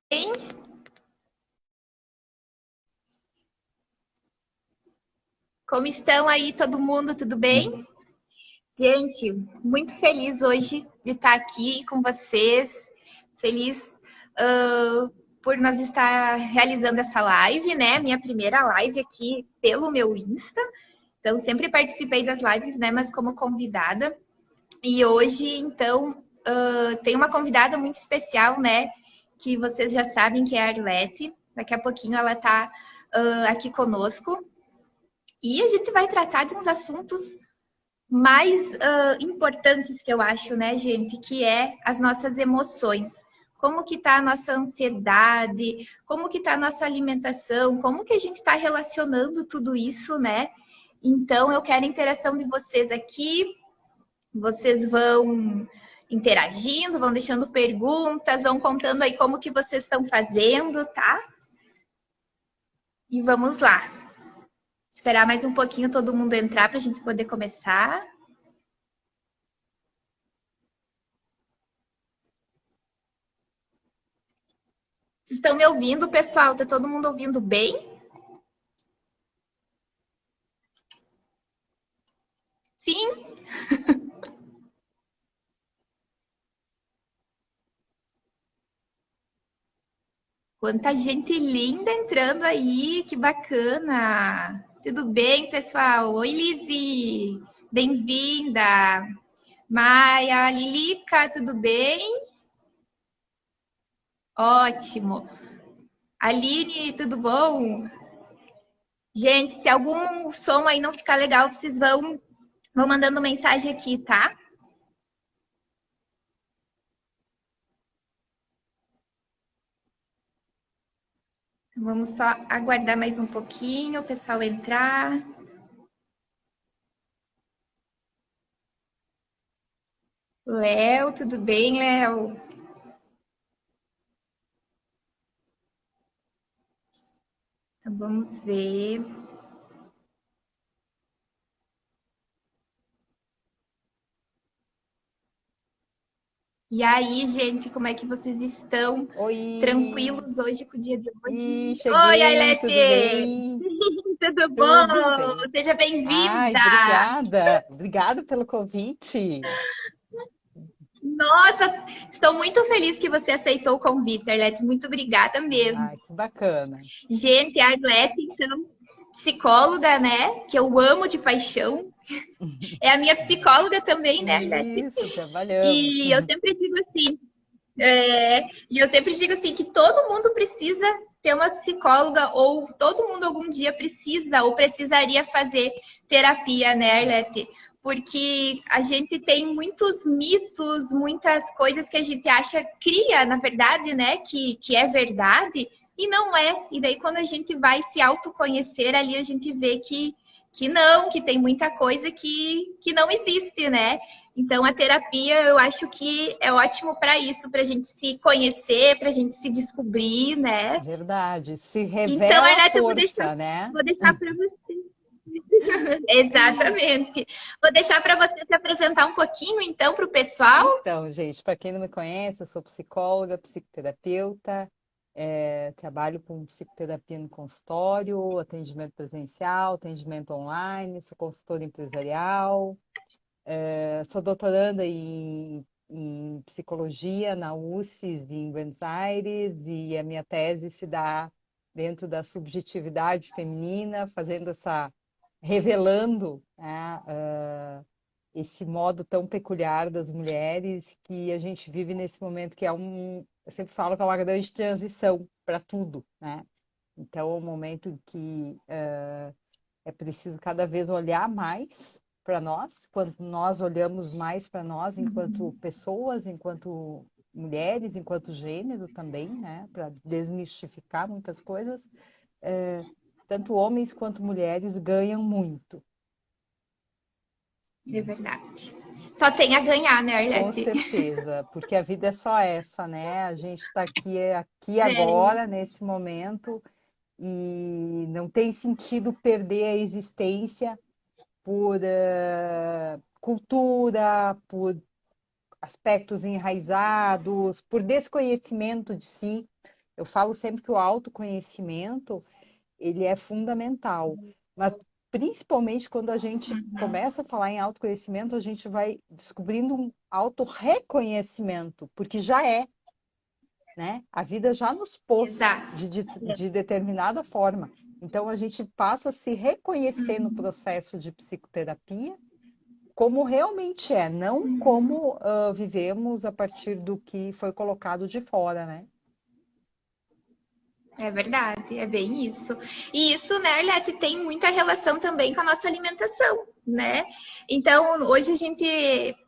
Bem, como estão aí todo mundo? Tudo bem? Gente, muito feliz hoje de estar aqui com vocês. Feliz por nós estar realizando essa live, né? Minha primeira live aqui pelo meu Insta. Então, sempre participei das lives, né? Mas como convidada. E hoje, então, tem uma convidada muito especial, né? Que vocês já sabem que é a Arlete. Daqui a pouquinho ela está aqui conosco. E a gente vai tratar de uns assuntos mais importantes que eu acho, né, gente? Que é as nossas emoções. Como que tá a nossa ansiedade? Como que tá a nossa alimentação? Como que a gente está relacionando tudo isso, né? Então, eu quero a interação de vocês aqui. Vocês vão interagindo, vão deixando perguntas, vão contando aí como que vocês estão fazendo, tá? E vamos lá. Esperar mais um pouquinho todo mundo entrar para a gente poder começar. Vocês estão me ouvindo, pessoal? Tá todo mundo ouvindo bem? Sim? Quanta gente linda entrando aí, que bacana! Tudo bem, pessoal? Oi, Lizzy! Bem-vinda! Maia, Lilica, tudo bem? Ótimo! Aline, tudo bom? Gente, se algum som aí não ficar legal, vocês vão mandando mensagem aqui, tá? Vamos só aguardar mais um pouquinho, o pessoal entrar. Léo, tudo bem, Léo? Então, vamos ver. E aí, gente, como é que vocês estão? Oi! Tranquilos hoje com o dia de Ih, hoje? Oi, cheguei, tudo Arlete! bem? Tudo Tudo bom? bem. Seja Ai, bem-vinda! obrigada. Obrigada pelo convite. Nossa, estou muito feliz que você aceitou o convite, Arlete. Muito obrigada mesmo. Ai, que bacana. Gente, a Arlete, então, psicóloga, né? Que eu amo de paixão. É a minha psicóloga também, né, Arlete? Isso, trabalhamos. E eu sempre digo assim, e eu sempre digo assim que todo mundo precisa ter uma psicóloga ou todo mundo algum dia precisa ou precisaria fazer terapia, né, Arlete? Porque a gente tem muitos mitos, muitas coisas que a gente acha, cria, na verdade, né, que é verdade e não é. E daí quando a gente vai se autoconhecer ali, a gente vê que não, que tem muita coisa que não existe, né? Então, a terapia eu acho que é ótimo para isso, para a gente se conhecer, para a gente se descobrir, né? Verdade. Se Então, revela a Arlete, força, né? vou deixar para você. Exatamente. Vou deixar para você se apresentar um pouquinho, então, para o pessoal. Então, gente, para quem não me conhece, eu sou psicóloga, psicoterapeuta, trabalho com psicoterapia no consultório, atendimento presencial, atendimento online, sou consultora empresarial. Sou doutoranda em psicologia na USP em Buenos Aires e a minha tese se dá dentro da subjetividade feminina, fazendo revelando, né, esse modo tão peculiar das mulheres que a gente vive nesse momento que eu sempre falo que é uma grande transição para tudo, né? Então, é um momento em que é preciso cada vez olhar mais para nós, quando nós olhamos mais para nós enquanto pessoas, enquanto mulheres, enquanto gênero também, né? Para desmistificar muitas coisas. É, tanto homens quanto mulheres ganham muito. É verdade. Só tem a ganhar, né, Com Arlete? certeza, porque a vida é só essa, né? A gente está aqui É, agora, nesse momento, e não tem sentido perder a existência por cultura, por aspectos enraizados, por desconhecimento de si. Eu falo sempre que o autoconhecimento, ele é fundamental, mas principalmente quando a gente começa a falar em autoconhecimento, a gente vai descobrindo um autorreconhecimento, porque já é, né? A vida já nos pôs Exato. de determinada forma. Então, a gente passa a se reconhecer no Uhum. processo de psicoterapia como realmente é, não Uhum. como vivemos a partir do que foi colocado de fora, né? É verdade, é bem isso. E isso, né, Arlete, tem muita relação também com a nossa alimentação, né? Então, hoje a gente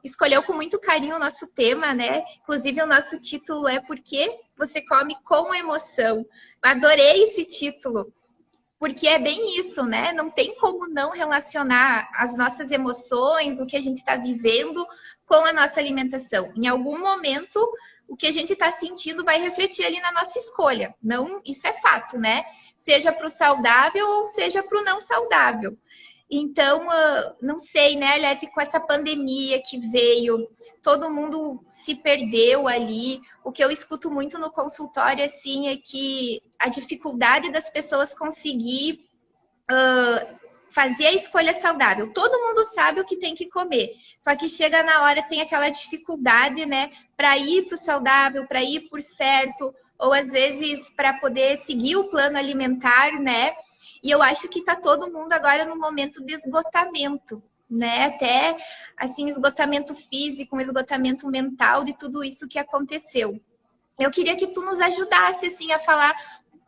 escolheu com muito carinho o nosso tema, né? Inclusive, o nosso título é Por que você come com emoção? Adorei esse título, porque é bem isso, né? Não tem como não relacionar as nossas emoções, o que a gente está vivendo, com a nossa alimentação. Em algum momento, o que a gente está sentindo vai refletir ali na nossa escolha. Não, isso é fato, né? Seja para o saudável ou seja para o não saudável. Então, não sei, né, Arlete, com essa pandemia que veio, todo mundo se perdeu ali. O que eu escuto muito no consultório, assim, é que a dificuldade das pessoas conseguir fazer a escolha saudável. Todo mundo sabe o que tem que comer, só que chega na hora, tem aquela dificuldade, né, para ir para o saudável, para ir por certo, ou às vezes para poder seguir o plano alimentar, né? E eu acho que está todo mundo agora no momento de esgotamento, né? Até assim, esgotamento físico, um esgotamento mental de tudo isso que aconteceu. Eu queria que tu nos ajudasse assim a falar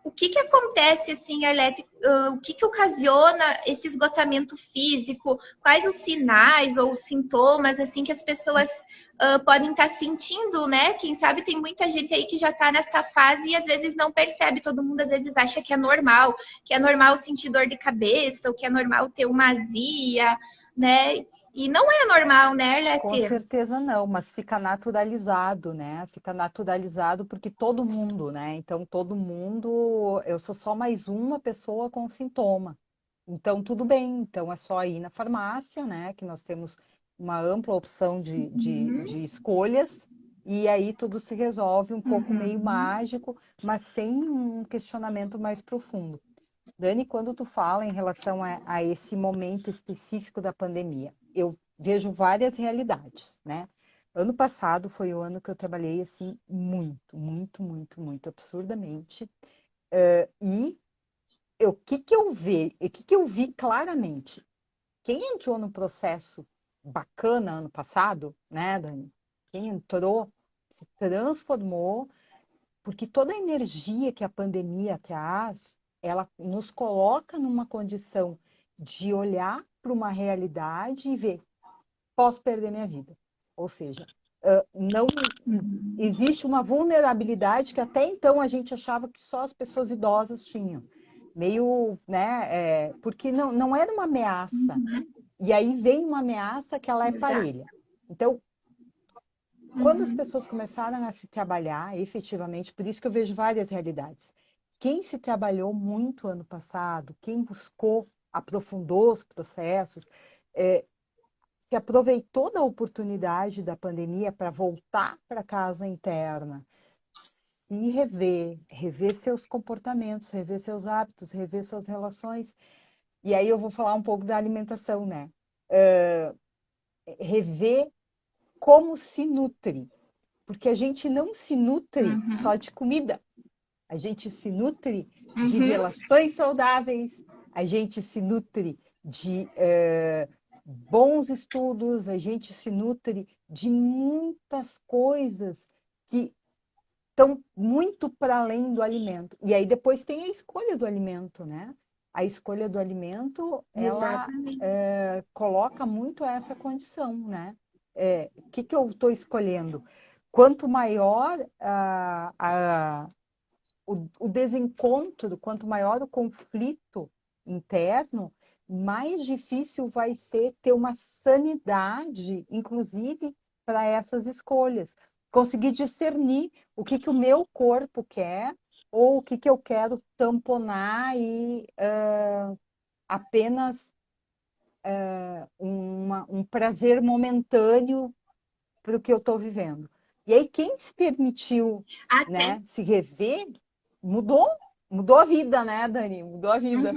o que que acontece assim, Arlete, o que que ocasiona esse esgotamento físico, quais os sinais ou sintomas assim que as pessoas podem estar sentindo, né? Quem sabe tem muita gente aí que já está nessa fase e às vezes não percebe, todo mundo às vezes acha que é normal sentir dor de cabeça, ou que é normal ter uma azia, né? E não é normal, né, Com Arlete? certeza não, mas fica naturalizado, né? Fica naturalizado porque todo mundo, né? Então, todo mundo, eu sou só mais uma pessoa com sintoma. Então, tudo bem. Então, é só ir na farmácia, né? Que nós temos uma ampla opção de Uhum, escolhas, e aí tudo se resolve um pouco meio uhum, mágico, mas sem um questionamento mais profundo. Dani, quando tu fala em relação a esse momento específico da pandemia, eu vejo várias realidades, né? Ano passado foi o ano que eu trabalhei assim muito, muito, muito, muito absurdamente. E o que que eu vi, o que que eu vi claramente? Quem entrou no processo bacana ano passado, né, Dani? Quem entrou se transformou porque toda a energia que a pandemia traz, ela nos coloca numa condição de olhar para uma realidade e ver, posso perder minha vida. Ou seja, não uhum. existe uma vulnerabilidade que até então a gente achava que só as pessoas idosas tinham. Meio, né, porque não era uma ameaça. E aí vem uma ameaça que ela é Exato. parelha. Então, quando as Uhum. pessoas começaram a se trabalhar efetivamente, por isso que eu vejo várias realidades. Quem se trabalhou muito ano passado, quem buscou, aprofundou os processos, é, se aproveitou da oportunidade da pandemia para voltar para casa interna, se rever, rever seus comportamentos, rever seus hábitos, rever suas relações. E aí eu vou falar um pouco da alimentação, né? Rever como se nutre, porque a gente não se nutre só Uhum. de comida, a gente se nutre de Uhum. relações saudáveis, a gente se nutre de bons estudos, a gente se nutre de muitas coisas que estão muito para além do alimento. E aí depois tem a escolha do alimento, né? A escolha do alimento, ela Exatamente. coloca muito essa condição, né? O que que eu estou escolhendo? Quanto maior o desencontro, quanto maior o conflito interno, mais difícil vai ser ter uma sanidade, inclusive para essas escolhas. Conseguir discernir o que, que o meu corpo quer ou o que, que eu quero tamponar e apenas um prazer momentâneo para o que eu estou vivendo. E aí, quem se permitiu, Até. né, se rever, mudou a vida, né, Dani? Mudou a vida.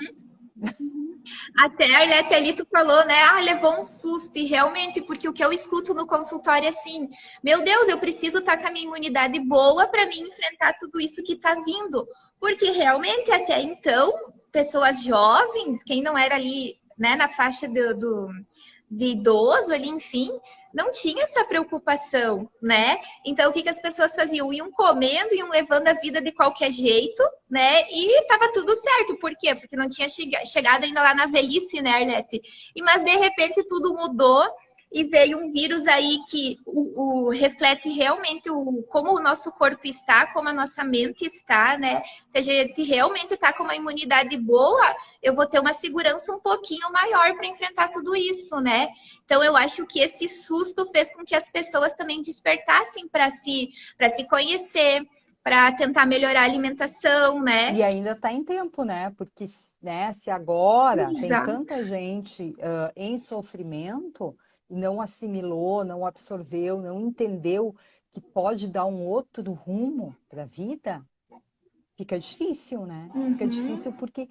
Até a Arlete ali, tu falou, né? Ah, levou um susto. E realmente, porque o que eu escuto no consultório é assim: meu Deus, eu preciso estar com a minha imunidade boa para mim enfrentar tudo isso que está vindo. Porque realmente, até então, pessoas jovens, quem não era ali, né, na faixa de idoso ali, enfim, não tinha essa preocupação, né? Então, o que as pessoas faziam? Iam comendo, iam levando a vida de qualquer jeito, né? E tava tudo certo. Por quê? Porque não tinha chegado ainda lá na velhice, né, Arlete? Mas, de repente, tudo mudou e veio um vírus aí que reflete realmente como o nosso corpo está, como a nossa mente está, né? Se a gente realmente está com uma imunidade boa, eu vou ter uma segurança um pouquinho maior para enfrentar tudo isso, né? Então, eu acho que esse susto fez com que as pessoas também despertassem para se conhecer, para tentar melhorar a alimentação, né? E ainda está em tempo, né? Porque, né, se agora tem Exato. tanta gente em sofrimento e não assimilou, não absorveu, não entendeu que pode dar um outro rumo para a vida, fica difícil, né? Fica Uhum. difícil porque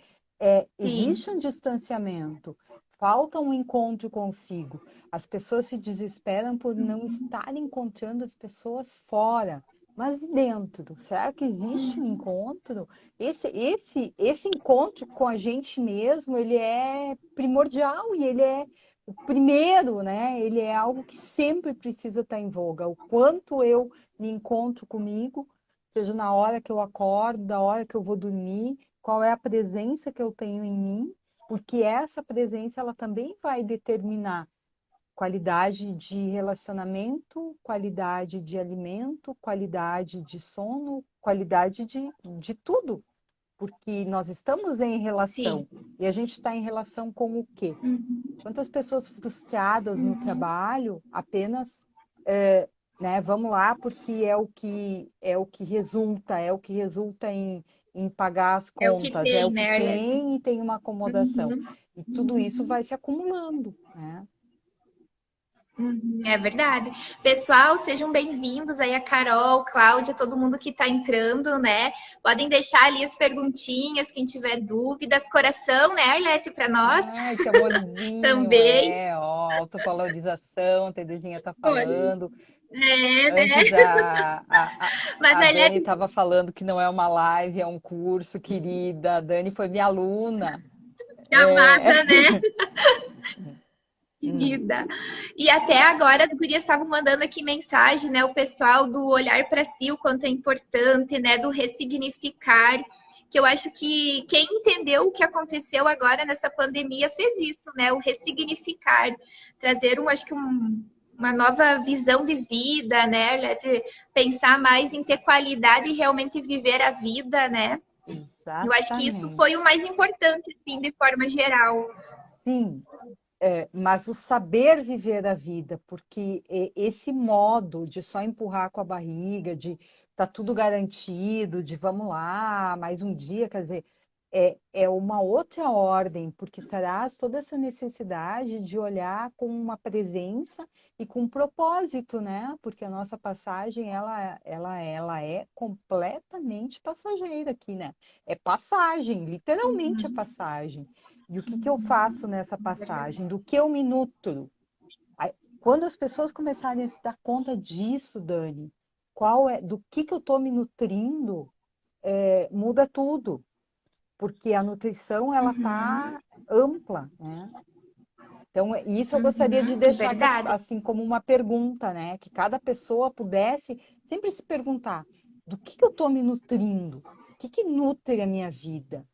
Sim. existe um distanciamento, falta um encontro consigo. As pessoas se desesperam por não estar encontrando as pessoas fora. Mas e dentro? Será que existe um encontro? Esse encontro com a gente mesmo, ele é primordial e ele é o primeiro, né? Ele é algo que sempre precisa estar em voga. O quanto eu me encontro comigo, seja na hora que eu acordo, da hora que eu vou dormir, qual é a presença que eu tenho em mim, porque essa presença ela também vai determinar qualidade de relacionamento, qualidade de alimento, qualidade de sono, qualidade de tudo, porque nós estamos em Sim. relação e a gente está em relação com o quê? Uhum. Quantas pessoas frustradas no Uhum. trabalho apenas, né, vamos lá, porque é o que resulta em pagar as É o que contas, é o tem, que né, Arlete? tem e tem uma acomodação. Uhum. E tudo isso vai se acumulando, né? Uhum, é verdade. Pessoal, sejam bem-vindos aí a Carol, Cláudia, todo mundo que está entrando, né? Podem deixar ali as perguntinhas, quem tiver dúvidas. Coração, né, Arlete, para nós Ai, que amorzinho, também. ó, autovalorização, a Terezinha tá Olha, falando. né? Antes Mas a Dani Arlete, estava falando que não é uma live, é um curso, querida. A Dani foi minha aluna. É. amada, né? Hum, Querida. E até agora as gurias estavam mandando aqui mensagem, né? O pessoal do olhar para si, o quanto é importante, né? Do ressignificar. Que eu acho que quem entendeu o que aconteceu agora nessa pandemia fez isso, né? O ressignificar, trazer acho que uma nova visão de vida, né? De pensar mais em ter qualidade e realmente viver a vida, né? Eu acho que isso foi o exatamente. mais importante, assim, de forma geral. Sim, mas o saber viver a vida, porque esse modo de só empurrar com a barriga, de tá tudo garantido, de vamos lá, mais um dia, quer dizer, é uma outra ordem, porque traz toda essa necessidade de olhar com uma presença e com um propósito, né? Porque a nossa passagem, ela é completamente passageira aqui, né? É passagem, literalmente é passagem. E o que que eu faço nessa passagem? Do que eu me nutro? Quando as pessoas começarem a se dar conta disso, Dani, do que eu estou me nutrindo, muda tudo, porque a nutrição ela Uhum, está ampla, né? Então, isso eu gostaria de uhum, deixar verdade. assim como uma pergunta, né? Que cada pessoa pudesse sempre se perguntar: do que eu estou me nutrindo? O que nutre a minha vida?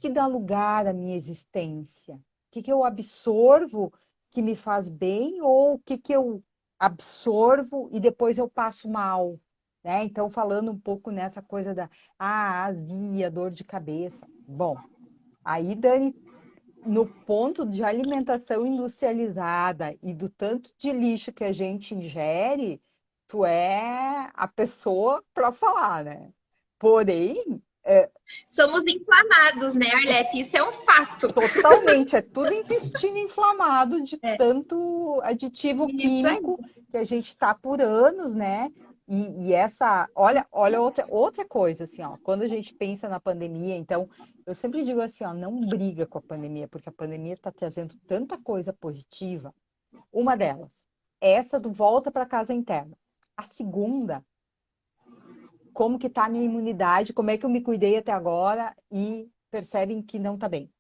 Que dá lugar à minha existência? O que eu absorvo que me faz bem ou o que eu absorvo e depois eu passo mal? Né? Então, falando um pouco nessa coisa da azia, dor de cabeça. Bom, aí, Dani, no ponto de alimentação industrializada e do tanto de lixo que a gente ingere, tu é a pessoa para falar, né? Porém, Somos inflamados, né, Arlete? Isso é um fato. totalmente, é tudo intestino inflamado de É, tanto aditivo isso aí. químico que a gente está por anos, né? E essa, olha outra coisa, assim, ó, quando a gente pensa na pandemia, então, eu sempre digo assim, ó, não briga com a pandemia, porque a pandemia está trazendo tanta coisa positiva. Uma delas, é essa do volta para casa interna. A segunda, como que tá a minha imunidade, como é que eu me cuidei até agora e percebem que não tá bem.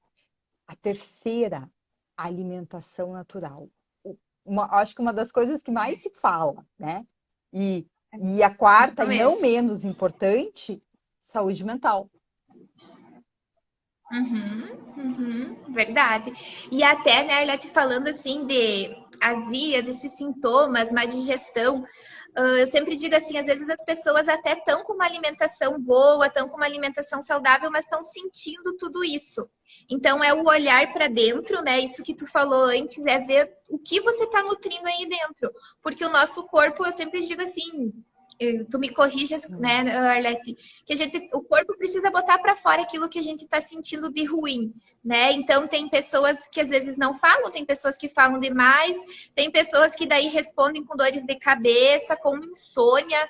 A terceira, a alimentação natural. Acho que uma das coisas que mais se fala, né? E, e a quarta, Isso e não mesmo. menos importante, saúde mental. Verdade. E até, né, Arlete, falando assim de azia, desses sintomas, má digestão, eu sempre digo assim, às vezes as pessoas até estão com uma alimentação boa, estão com uma alimentação saudável, mas estão sentindo tudo isso. Então é o olhar para dentro, né? Isso que tu falou antes, é ver o que você está nutrindo aí dentro. Porque o nosso corpo, eu sempre digo assim, tu me corrijas, né, Hum. Arlete, que o corpo precisa botar para fora aquilo que a gente está sentindo de ruim, né? Então tem pessoas que às vezes não falam, tem pessoas que falam demais, tem pessoas que daí respondem com dores de cabeça, com insônia,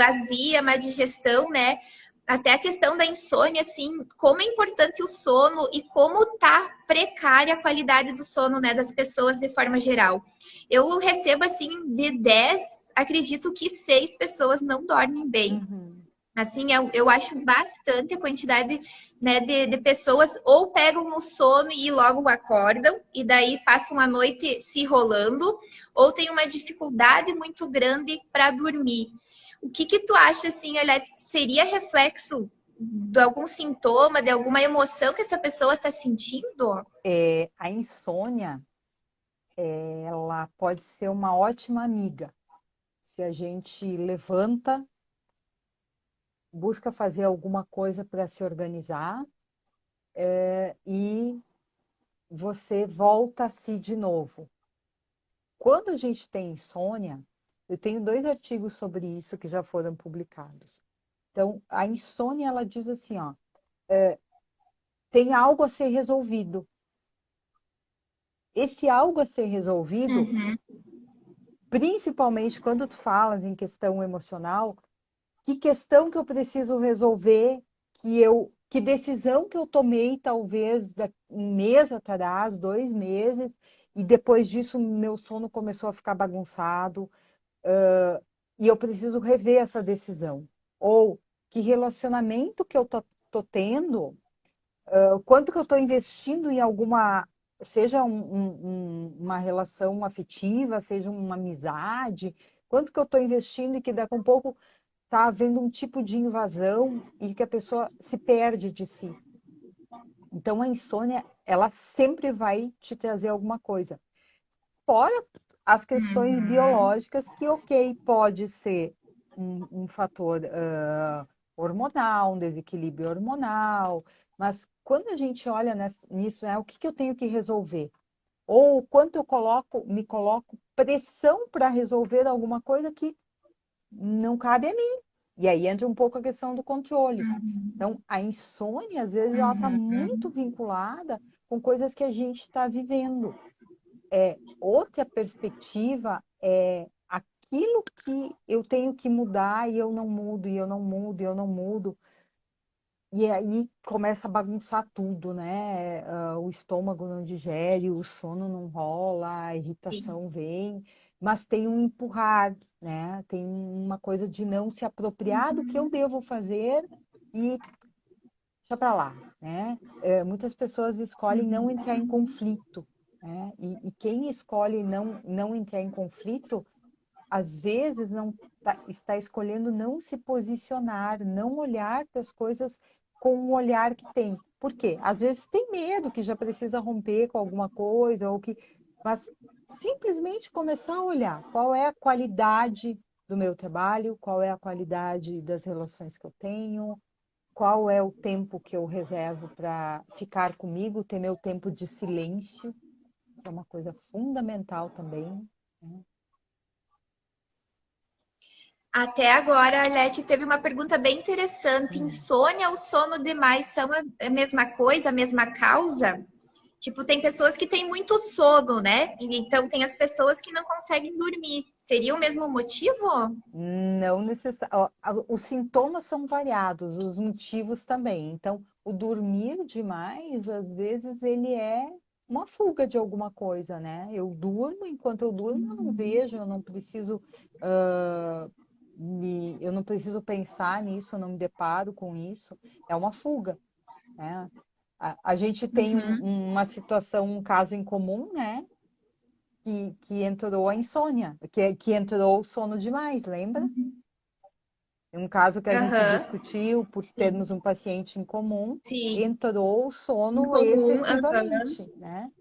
azia, má digestão, né? Até a questão da insônia, assim, como é importante o sono e como tá precária a qualidade do sono, né, das pessoas de forma geral. Eu recebo, assim, de 10, acredito que 6 pessoas não dormem bem. Uhum. Assim, eu acho bastante a quantidade, né, de pessoas ou pegam no sono e logo acordam, e daí passam a noite se rolando, ou tem uma dificuldade muito grande para dormir. O que tu acha, assim, Arlete, que seria reflexo de algum sintoma, de alguma emoção que essa pessoa está sentindo? A insônia, ela pode ser uma ótima amiga. Se a gente levanta, busca fazer alguma coisa para se organizar, e você volta a si de novo. Quando a gente tem insônia, eu tenho 2 artigos sobre isso que já foram publicados. Então, a insônia, ela diz assim, ó, tem algo a ser resolvido. Esse algo a ser resolvido, Uhum, principalmente quando tu falas em questão emocional, que questão que eu preciso resolver, que decisão que eu tomei talvez um mês atrás, 2 meses, e depois disso meu sono começou a ficar bagunçado, e eu preciso rever essa decisão. Ou que relacionamento que eu tô tendo, o quanto que eu estou investindo em alguma, seja uma relação afetiva, seja uma amizade, quanto que eu estou investindo e que daqui a um pouco está havendo um tipo de invasão e que a pessoa se perde de si. Então a insônia, ela sempre vai te trazer alguma coisa. Fora as questões uhum. biológicas, que, ok, pode ser um fator hormonal, um desequilíbrio hormonal, mas quando a gente olha nisso, o que eu tenho que resolver? Ou quanto me coloco pressão para resolver alguma coisa que não cabe a mim. E aí entra um pouco a questão do controle. Então, a insônia, às vezes, ela está muito vinculada com coisas que a gente está vivendo. Outra perspectiva é aquilo que eu tenho que mudar e eu não mudo, e eu não mudo, e eu não mudo. E aí começa a bagunçar tudo, né? O estômago não digere, o sono não rola, a Sim. irritação vem, mas tem um empurrar, né? Tem uma coisa de não se apropriar do que eu devo fazer e deixa para lá, né? Muitas pessoas escolhem não entrar em conflito, né? E quem escolhe não entrar em conflito, às vezes não está escolhendo não se posicionar, não olhar para as coisas com o olhar que tem. Por quê? Às vezes tem medo que já precisa romper com alguma coisa, mas simplesmente começar a olhar qual é a qualidade do meu trabalho, qual é a qualidade das relações que eu tenho, qual é o tempo que eu reservo para ficar comigo, ter meu tempo de silêncio, que é uma coisa fundamental também, né? Até agora, a Arlete teve uma pergunta bem interessante. Hum. Insônia ou sono demais são a mesma coisa, a mesma causa? Tipo, tem pessoas que têm muito sono, né? Então, tem as pessoas que não conseguem dormir. Seria o mesmo motivo? Não necessariamente. Os sintomas são variados, os motivos também. Então, o dormir demais, às vezes, ele é uma fuga de alguma coisa, né? Eu durmo, enquanto eu durmo, eu não Uhum. vejo, eu não preciso, eu não preciso pensar nisso, eu não me deparo com isso. É uma fuga, né? A gente tem Uhum. uma situação, um caso em comum, né? Que entrou a insônia, que entrou o sono demais, lembra? Um caso que a gente Aham. discutiu por Sim. termos um paciente em comum, Sim. entrou o Em sono comum. Aham. excessivamente, né?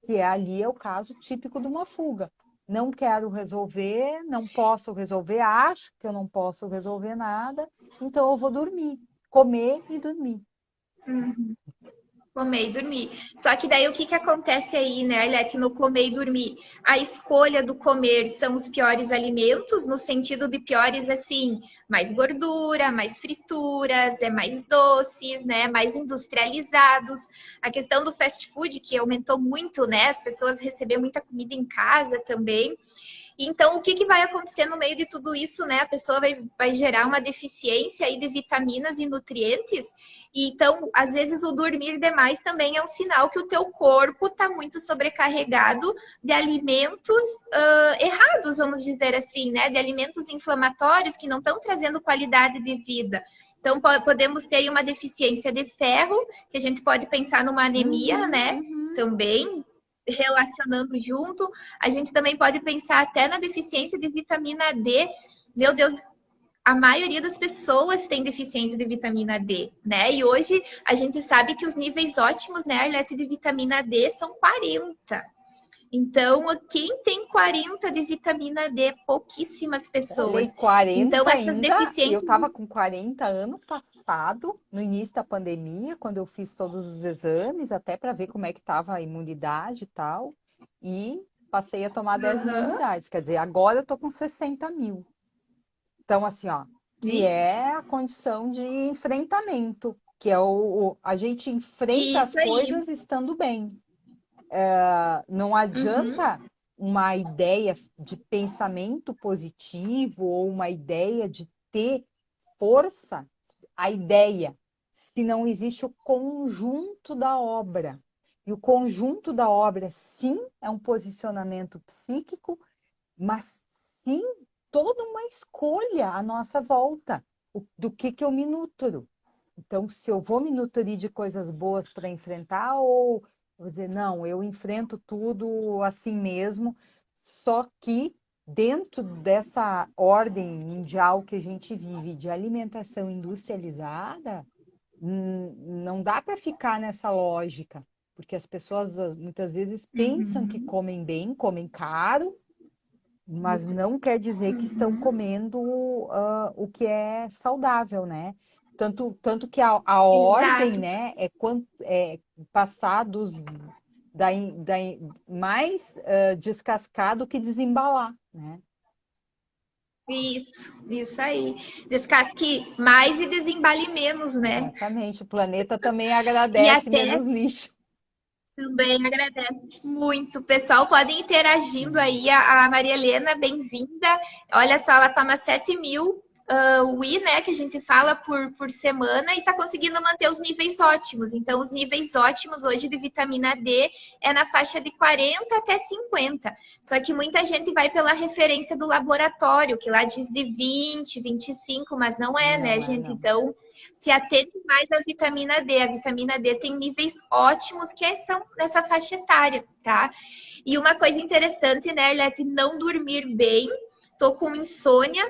Que ali é o caso típico de uma fuga. Não quero resolver, não posso resolver, acho que eu não posso resolver nada, então eu vou dormir, comer e dormir. Uhum. Comer e dormir. Só que daí o que que acontece aí, né, Arlete, no comer e dormir? A escolha do comer são os piores alimentos, no sentido de piores, assim, mais gordura, mais frituras, mais doces, né, mais industrializados. A questão do fast food, que aumentou muito, né, as pessoas receber muita comida em casa também. Então, o que, que vai acontecer no meio de tudo isso, né? A pessoa vai gerar uma deficiência aí de vitaminas e nutrientes. E, então, às vezes, o dormir demais também é um sinal que o teu corpo está muito sobrecarregado de alimentos errados, vamos dizer assim, né? De alimentos inflamatórios que não estão trazendo qualidade de vida. Então, podemos ter aí uma deficiência de ferro, que a gente pode pensar numa anemia, Uhum, né? uhum. Também, relacionando junto. A gente também pode pensar até na deficiência de vitamina D. Meu Deus, a maioria das pessoas tem deficiência de vitamina D, né? E hoje a gente sabe que os níveis ótimos, né, Arlete, de vitamina D são 40. Então, quem tem 40 de vitamina D? Pouquíssimas Falei pessoas. Então, 40 essas ainda, eu deficiências. estava com 40 anos passado, no início da pandemia, quando eu fiz todos os exames, até para ver como é que estava a imunidade e tal, e passei a tomar 10.000 Uhum. unidades, quer dizer, agora eu estou com 60.000. Então, assim, ó, que é a condição de enfrentamento, que é a gente enfrenta as Isso aí. coisas estando bem. Não Uhum. adianta uma ideia de pensamento positivo ou uma ideia de ter força, a ideia, se não existe o conjunto da obra. E o conjunto da obra, sim, é um posicionamento psíquico, mas sim toda uma escolha à nossa volta, do que eu me nutro. Então, se eu vou me nutrir de coisas boas para enfrentar, ou vou dizer, não, eu enfrento tudo assim mesmo, só que dentro dessa ordem mundial que a gente vive de alimentação industrializada, não dá para ficar nessa lógica, porque as pessoas muitas vezes pensam que Uhum. comem bem, comem caro, mas não quer dizer que estão Uhum. comendo o que é saudável, né? Tanto que a ordem, Exato. né, é passar mais descascado que desembalar, né? Isso aí. Descasque mais e desembale menos, né? Exatamente. O planeta também E agradece até menos lixo. também agradece muito. Pessoal, podem interagindo aí. A Maria Helena, bem-vinda. Olha só, ela toma 7.000 Whey, né, que a gente fala por semana, e está conseguindo manter os níveis ótimos. Então, os níveis ótimos hoje de vitamina D é na faixa de 40 até 50. Só que muita gente vai pela referência do laboratório, que lá diz de 20, 25, mas não é, né, Não é, gente? não. Então, se atente mais à vitamina D. A vitamina D tem níveis ótimos que são nessa faixa etária, tá? E uma coisa interessante, né, Arlete, não dormir bem. Tô com insônia,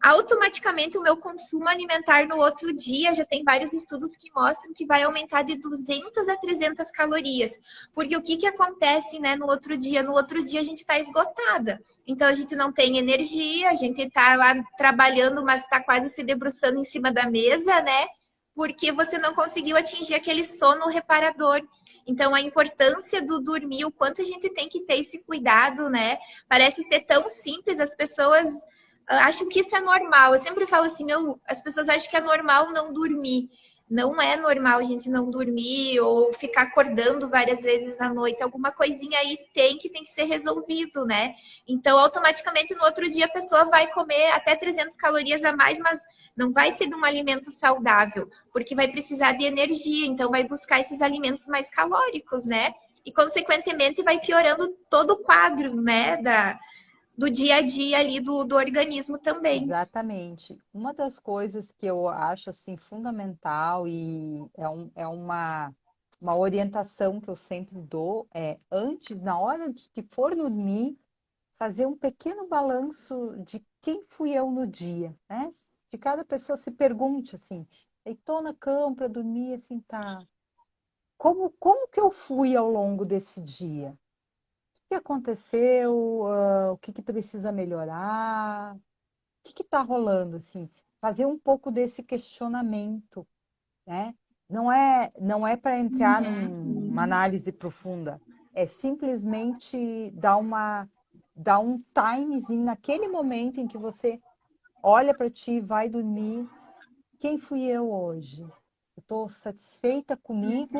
automaticamente o meu consumo alimentar no outro dia, já tem vários estudos que mostram que vai aumentar de 200 a 300 calorias. Porque o que que acontece, né, no outro dia? No outro dia a gente está esgotada. Então a gente não tem energia, a gente está lá trabalhando, mas está quase se debruçando em cima da mesa, né? Porque você não conseguiu atingir aquele sono reparador. Então, a importância do dormir, o quanto a gente tem que ter esse cuidado, né? Parece ser tão simples, as pessoas acham que isso é normal. Eu sempre falo assim, as pessoas acham que é normal não dormir. Não é normal a gente não dormir ou ficar acordando várias vezes à noite. Alguma coisinha aí tem que ser resolvido, né? Então, automaticamente no outro dia a pessoa vai comer até 300 calorias a mais, mas não vai ser de um alimento saudável, porque vai precisar de energia, então vai buscar esses alimentos mais calóricos, né? E consequentemente vai piorando todo o quadro, né, do dia a dia ali do organismo também. Exatamente. Uma das coisas que eu acho assim fundamental e uma orientação que eu sempre dou é antes, na hora de que for dormir, fazer um pequeno balanço de quem fui eu no dia, né? De cada pessoa se pergunte assim, deitou na cama para dormir assim, tá? Como que eu fui ao longo desse dia? O que aconteceu? O que que precisa melhorar? Que está rolando, assim? Fazer um pouco desse questionamento, né? Não é para entrar numa análise profunda, é simplesmente dar um timezinho naquele momento em que você olha para ti, vai dormir. Quem fui eu hoje? Eu estou satisfeita comigo?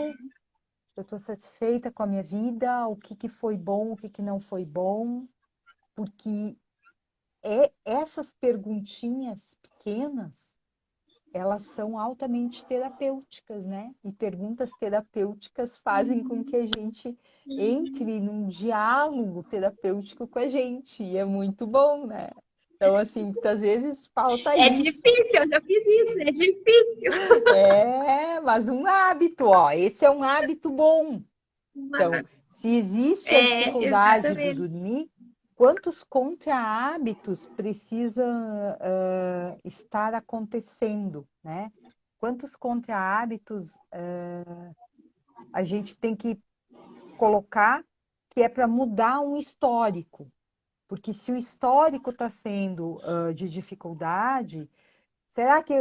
Eu estou satisfeita com a minha vida? O que que foi bom? O que que não foi bom? Porque essas perguntinhas pequenas elas são altamente terapêuticas, né? E perguntas terapêuticas fazem com que a gente entre num diálogo terapêutico com a gente. E é muito bom, né? Então, assim, muitas vezes falta É isso. difícil, eu já fiz isso, é difícil. Mas um hábito, ó, esse é um hábito bom. Então, se existe a É, dificuldade do exatamente. dormir, quantos contra-hábitos precisa estar acontecendo, né? Quantos contra-hábitos a gente tem que colocar que é para mudar um histórico? Porque se o histórico está sendo de dificuldade, será que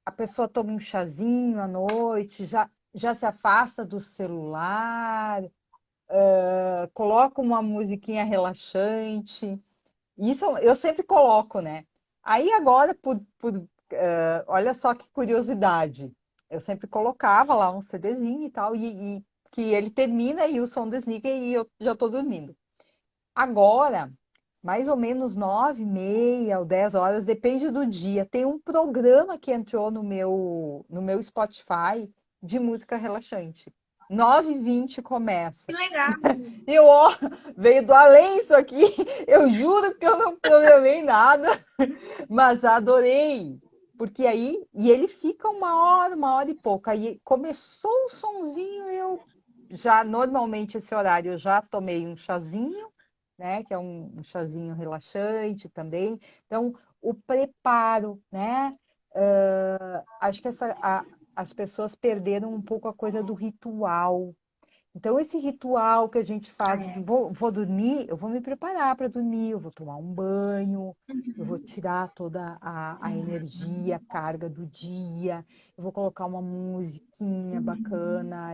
a pessoa toma um chazinho à noite, já se afasta do celular, coloca uma musiquinha relaxante? Isso eu sempre coloco, né? Aí agora, olha só que curiosidade. Eu sempre colocava lá um CDzinho e tal, e que ele termina e o som desliga e eu já estou dormindo. Agora, mais ou menos 9h30 ou 10 horas, depende do dia. Tem um programa que entrou no meu Spotify de música relaxante. 9h20 Que começa. legal. Eu, ó, veio do além isso aqui. Eu juro que eu não programei nada, mas adorei. Porque aí, e ele fica uma hora e pouco. Aí começou o sonzinho, eu já, normalmente esse horário, eu já tomei um chazinho, né? Que é um chazinho relaxante também. Então, o preparo, né? Acho que as pessoas perderam um pouco a coisa do ritual. Então, esse ritual que a gente faz, de vou dormir, eu vou me preparar para dormir, eu vou tomar um banho, eu vou tirar toda a energia, a carga do dia, eu vou colocar uma musiquinha bacana,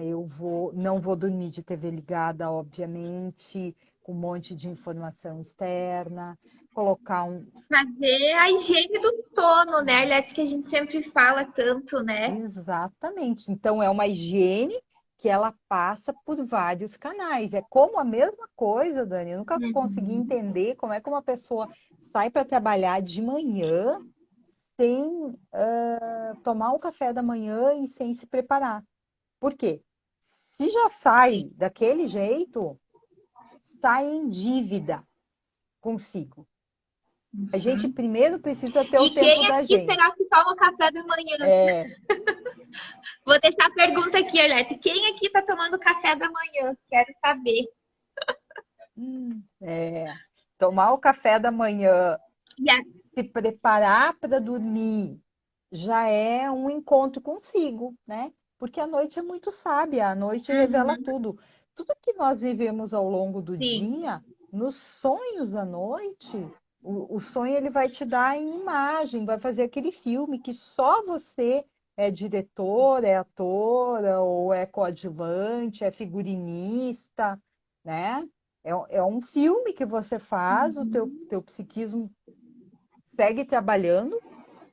não vou dormir de TV ligada, obviamente, com um monte de informação externa, colocar um. Fazer a higiene do sono, né, Aliás, que a gente sempre fala tanto, né? Exatamente. Então, é uma higiene que ela passa por vários canais. É como a mesma coisa, Dani. Eu nunca consegui entender como é que uma pessoa sai para trabalhar de manhã sem tomar o café da manhã e sem se preparar. Por quê? Se já sai daquele jeito, sai em dívida consigo. A gente primeiro precisa ter o E tempo quem da aqui gente. será que toma o café da manhã? É, Vou deixar a pergunta aqui, Aliás. Quem aqui tá tomando café da manhã? Quero saber. tomar o café da manhã, E a- se preparar para dormir já é um encontro consigo, né? Porque a noite é muito sábia, a noite revela Uhum, tudo. Tudo que nós vivemos ao longo do sim. dia, nos sonhos à noite, o sonho ele vai te dar em imagem, vai fazer aquele filme que só você é diretor, é ator, ou é coadjuvante, é figurinista, né? É um filme que você faz, o teu psiquismo segue trabalhando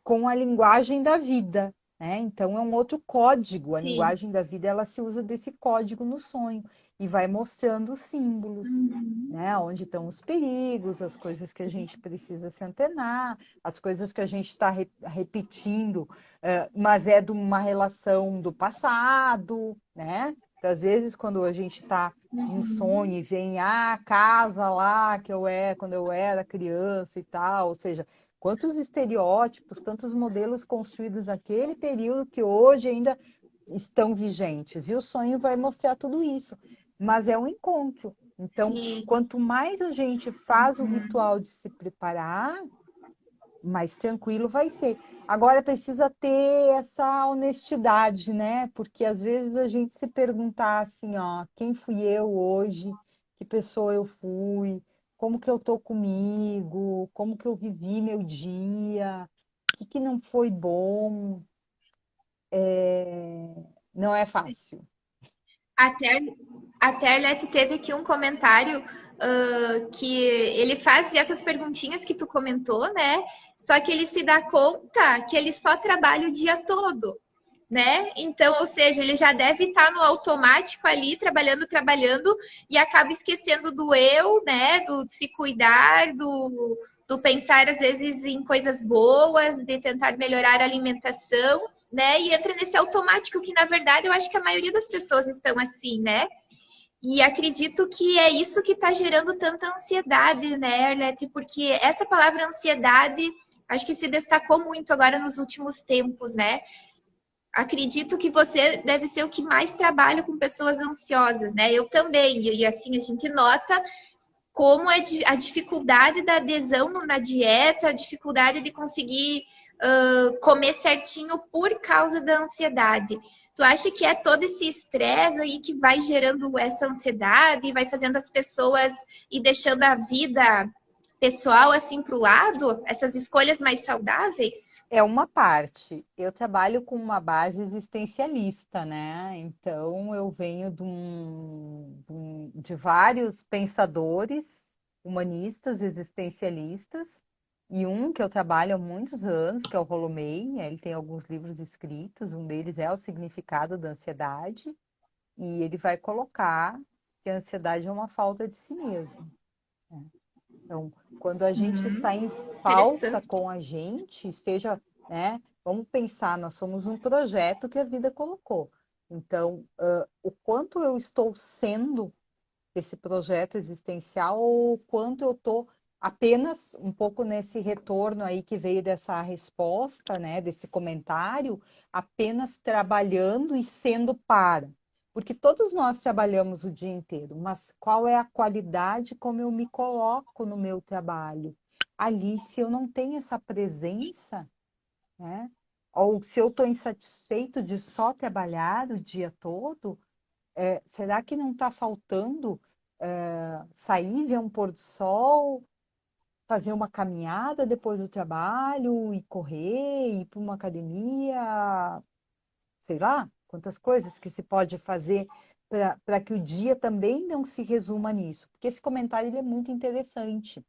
com a linguagem da vida. né? Então é um outro código. A Sim. linguagem da vida, ela se usa desse código no sonho e vai mostrando os símbolos, Uhum. né? Onde estão os perigos, as coisas que a gente precisa se antenar, as coisas que a gente está repetindo, mas é de uma relação do passado, né? Então, às vezes, quando a gente está em sonho Uhum. e vem a casa lá que quando eu era criança e tal, ou seja, quantos estereótipos, tantos modelos construídos naquele período que hoje ainda estão vigentes. E o sonho vai mostrar tudo isso. Mas é um encontro. Então, Sim. quanto mais a gente faz o ritual de se preparar, mais tranquilo vai ser. Agora precisa ter essa honestidade, né? Porque às vezes a gente se perguntar assim, ó, quem fui eu hoje? Que pessoa eu fui? Como que eu tô comigo? Como que eu vivi meu dia? O que que não foi bom? Não é fácil. Até, até a Arlete teve aqui um comentário que ele faz essas perguntinhas que tu comentou, né? Só que ele se dá conta que ele só trabalha o dia todo, né? Então, ou seja, ele já deve estar no automático ali, trabalhando, trabalhando, e acaba esquecendo do eu, né? Do se cuidar, do pensar às vezes em coisas boas, de tentar melhorar a alimentação, né? E entra nesse automático que, na verdade, eu acho que a maioria das pessoas estão assim, né? E acredito que é isso que está gerando tanta ansiedade, né, Arlete? Porque essa palavra ansiedade acho que se destacou muito agora nos últimos tempos, né? Acredito que você deve ser o que mais trabalha com pessoas ansiosas, né? Eu também, e assim a gente nota como é a dificuldade da adesão na dieta, a dificuldade de conseguir comer certinho por causa da ansiedade. Tu acha que é todo esse estresse aí que vai gerando essa ansiedade, vai fazendo as pessoas e deixando a vida pessoal assim para o lado, essas escolhas mais saudáveis? É uma parte. Eu trabalho com uma base existencialista, né? Então, eu venho de vários pensadores humanistas, existencialistas, e um que eu trabalho há muitos anos, que é o Rollo May. Ele tem alguns livros escritos, um deles é O Significado da Ansiedade, e ele vai colocar que a ansiedade é uma falta de si mesmo, né? Então, quando a gente está em falta Interessante. com a gente, seja, né? Vamos pensar, nós somos um projeto que a vida colocou. Então, o quanto eu estou sendo esse projeto existencial ou o quanto eu estou apenas um pouco nesse retorno aí que veio dessa resposta, né? Desse comentário, apenas trabalhando e sendo para. Porque todos nós trabalhamos o dia inteiro, mas qual é a qualidade como eu me coloco no meu trabalho? Ali, se eu não tenho essa presença, né? Ou se eu estou insatisfeito de só trabalhar o dia todo, será que não está faltando sair, ver um pôr do sol, fazer uma caminhada depois do trabalho, e correr, ir para uma academia, sei lá, quantas coisas que se pode fazer para que o dia também não se resuma nisso. Porque esse comentário ele é muito interessante.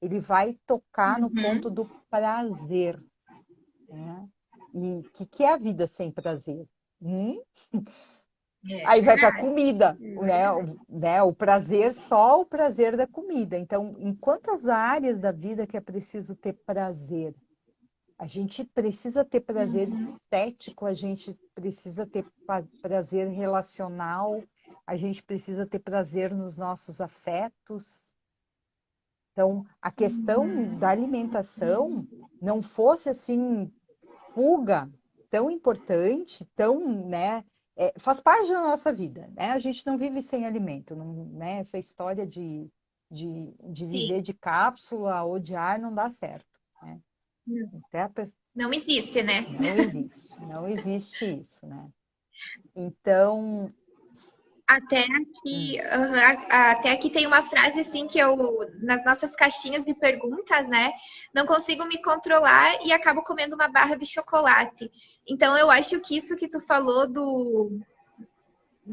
Ele vai tocar no ponto Uhum. do prazer, né? E o que é a vida sem prazer? Hum? É Aí vai para a verdade. comida, É né? verdade. O prazer, só o prazer da comida. Então, em quantas áreas da vida que é preciso ter prazer? A gente precisa ter prazer Uhum. estético, a gente precisa ter prazer relacional, a gente precisa ter prazer nos nossos afetos. Então, a questão da alimentação não fosse assim fuga tão importante, tão, né, faz parte da nossa vida, né? A gente não vive sem alimento, não, né? Essa história de viver Sim. de cápsula ou de ar não dá certo, né? Até Não existe, né? não existe isso, né? Então, hum, Até aqui tem uma frase assim que eu, nas nossas caixinhas de perguntas, né? Não consigo me controlar e acabo comendo uma barra de chocolate. Então eu acho que isso que tu falou do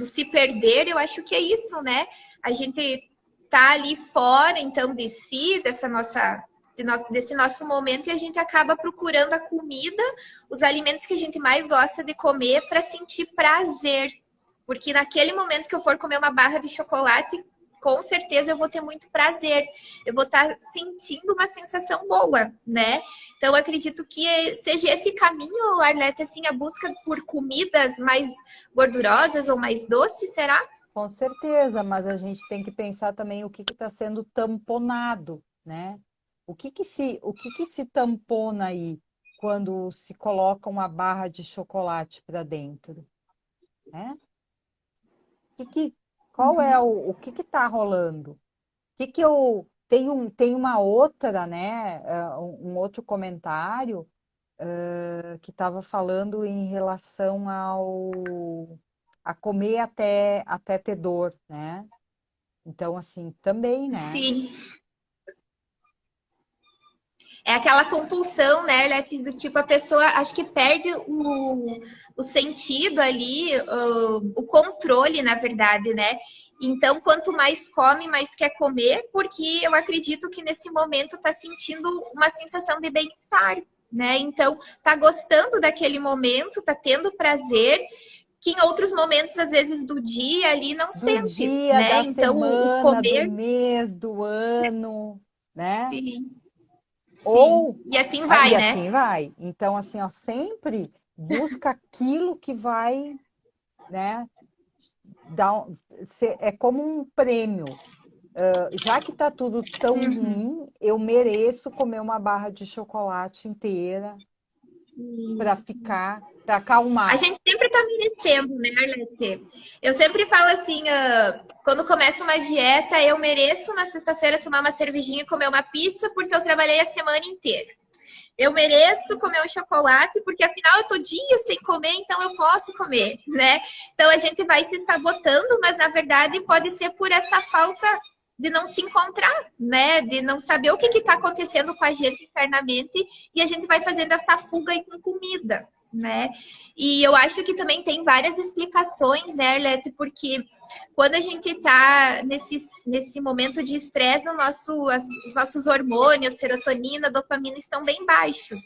se perder, eu acho que é isso, né? A gente tá ali fora, então, de si, dessa nossa. desse nosso momento e a gente acaba procurando a comida, os alimentos que a gente mais gosta de comer para sentir prazer. Porque naquele momento que eu for comer uma barra de chocolate, com certeza eu vou ter muito prazer. Eu vou estar sentindo uma sensação boa, né? Então, eu acredito que seja esse caminho, Arlete, assim, a busca por comidas mais gordurosas ou mais doces, será? Com certeza, mas a gente tem que pensar também o que está sendo tamponado, né? O que que se tampona aí quando se coloca uma barra de chocolate para dentro, né? Que que, qual é o que está rolando? Que eu tem uma outra, né? Um outro comentário que estava falando em relação ao a comer até ter dor, né? Então, assim, também, né? Sim. É aquela compulsão, né, Arlete, do tipo, a pessoa acho que perde o sentido ali, o controle, na verdade, né? Então, quanto mais come, mais quer comer, porque eu acredito que nesse momento tá sentindo uma sensação de bem-estar, né? Então, tá gostando daquele momento, tá tendo prazer, que em outros momentos, às vezes, do dia ali não Do sente, dia, né? da Então, o semana, do comer, mês, do ano, né? sim, sim. Ou E assim e vai, né? assim vai. Então, assim, ó, sempre busca aquilo que vai, né, é como um prêmio. Já que tá tudo tão Uhum. ruim, eu mereço comer uma barra de chocolate inteira para ficar, para A acalmar. gente sempre tá merecendo, né, Arlete? Eu sempre falo assim, quando começa uma dieta, eu mereço na sexta-feira tomar uma cervejinha e comer uma pizza porque eu trabalhei a semana inteira. Eu mereço comer um chocolate porque afinal eu tô dias sem comer, então eu posso comer, né? Então a gente vai se sabotando, mas na verdade pode ser por essa falta de não se encontrar, né? De não saber o que está acontecendo com a gente internamente e a gente vai fazendo essa fuga aí com comida, né? E eu acho que também tem várias explicações, né, Arlete? Porque quando a gente está nesse momento de estresse, os nossos hormônios, serotonina, dopamina estão bem baixos.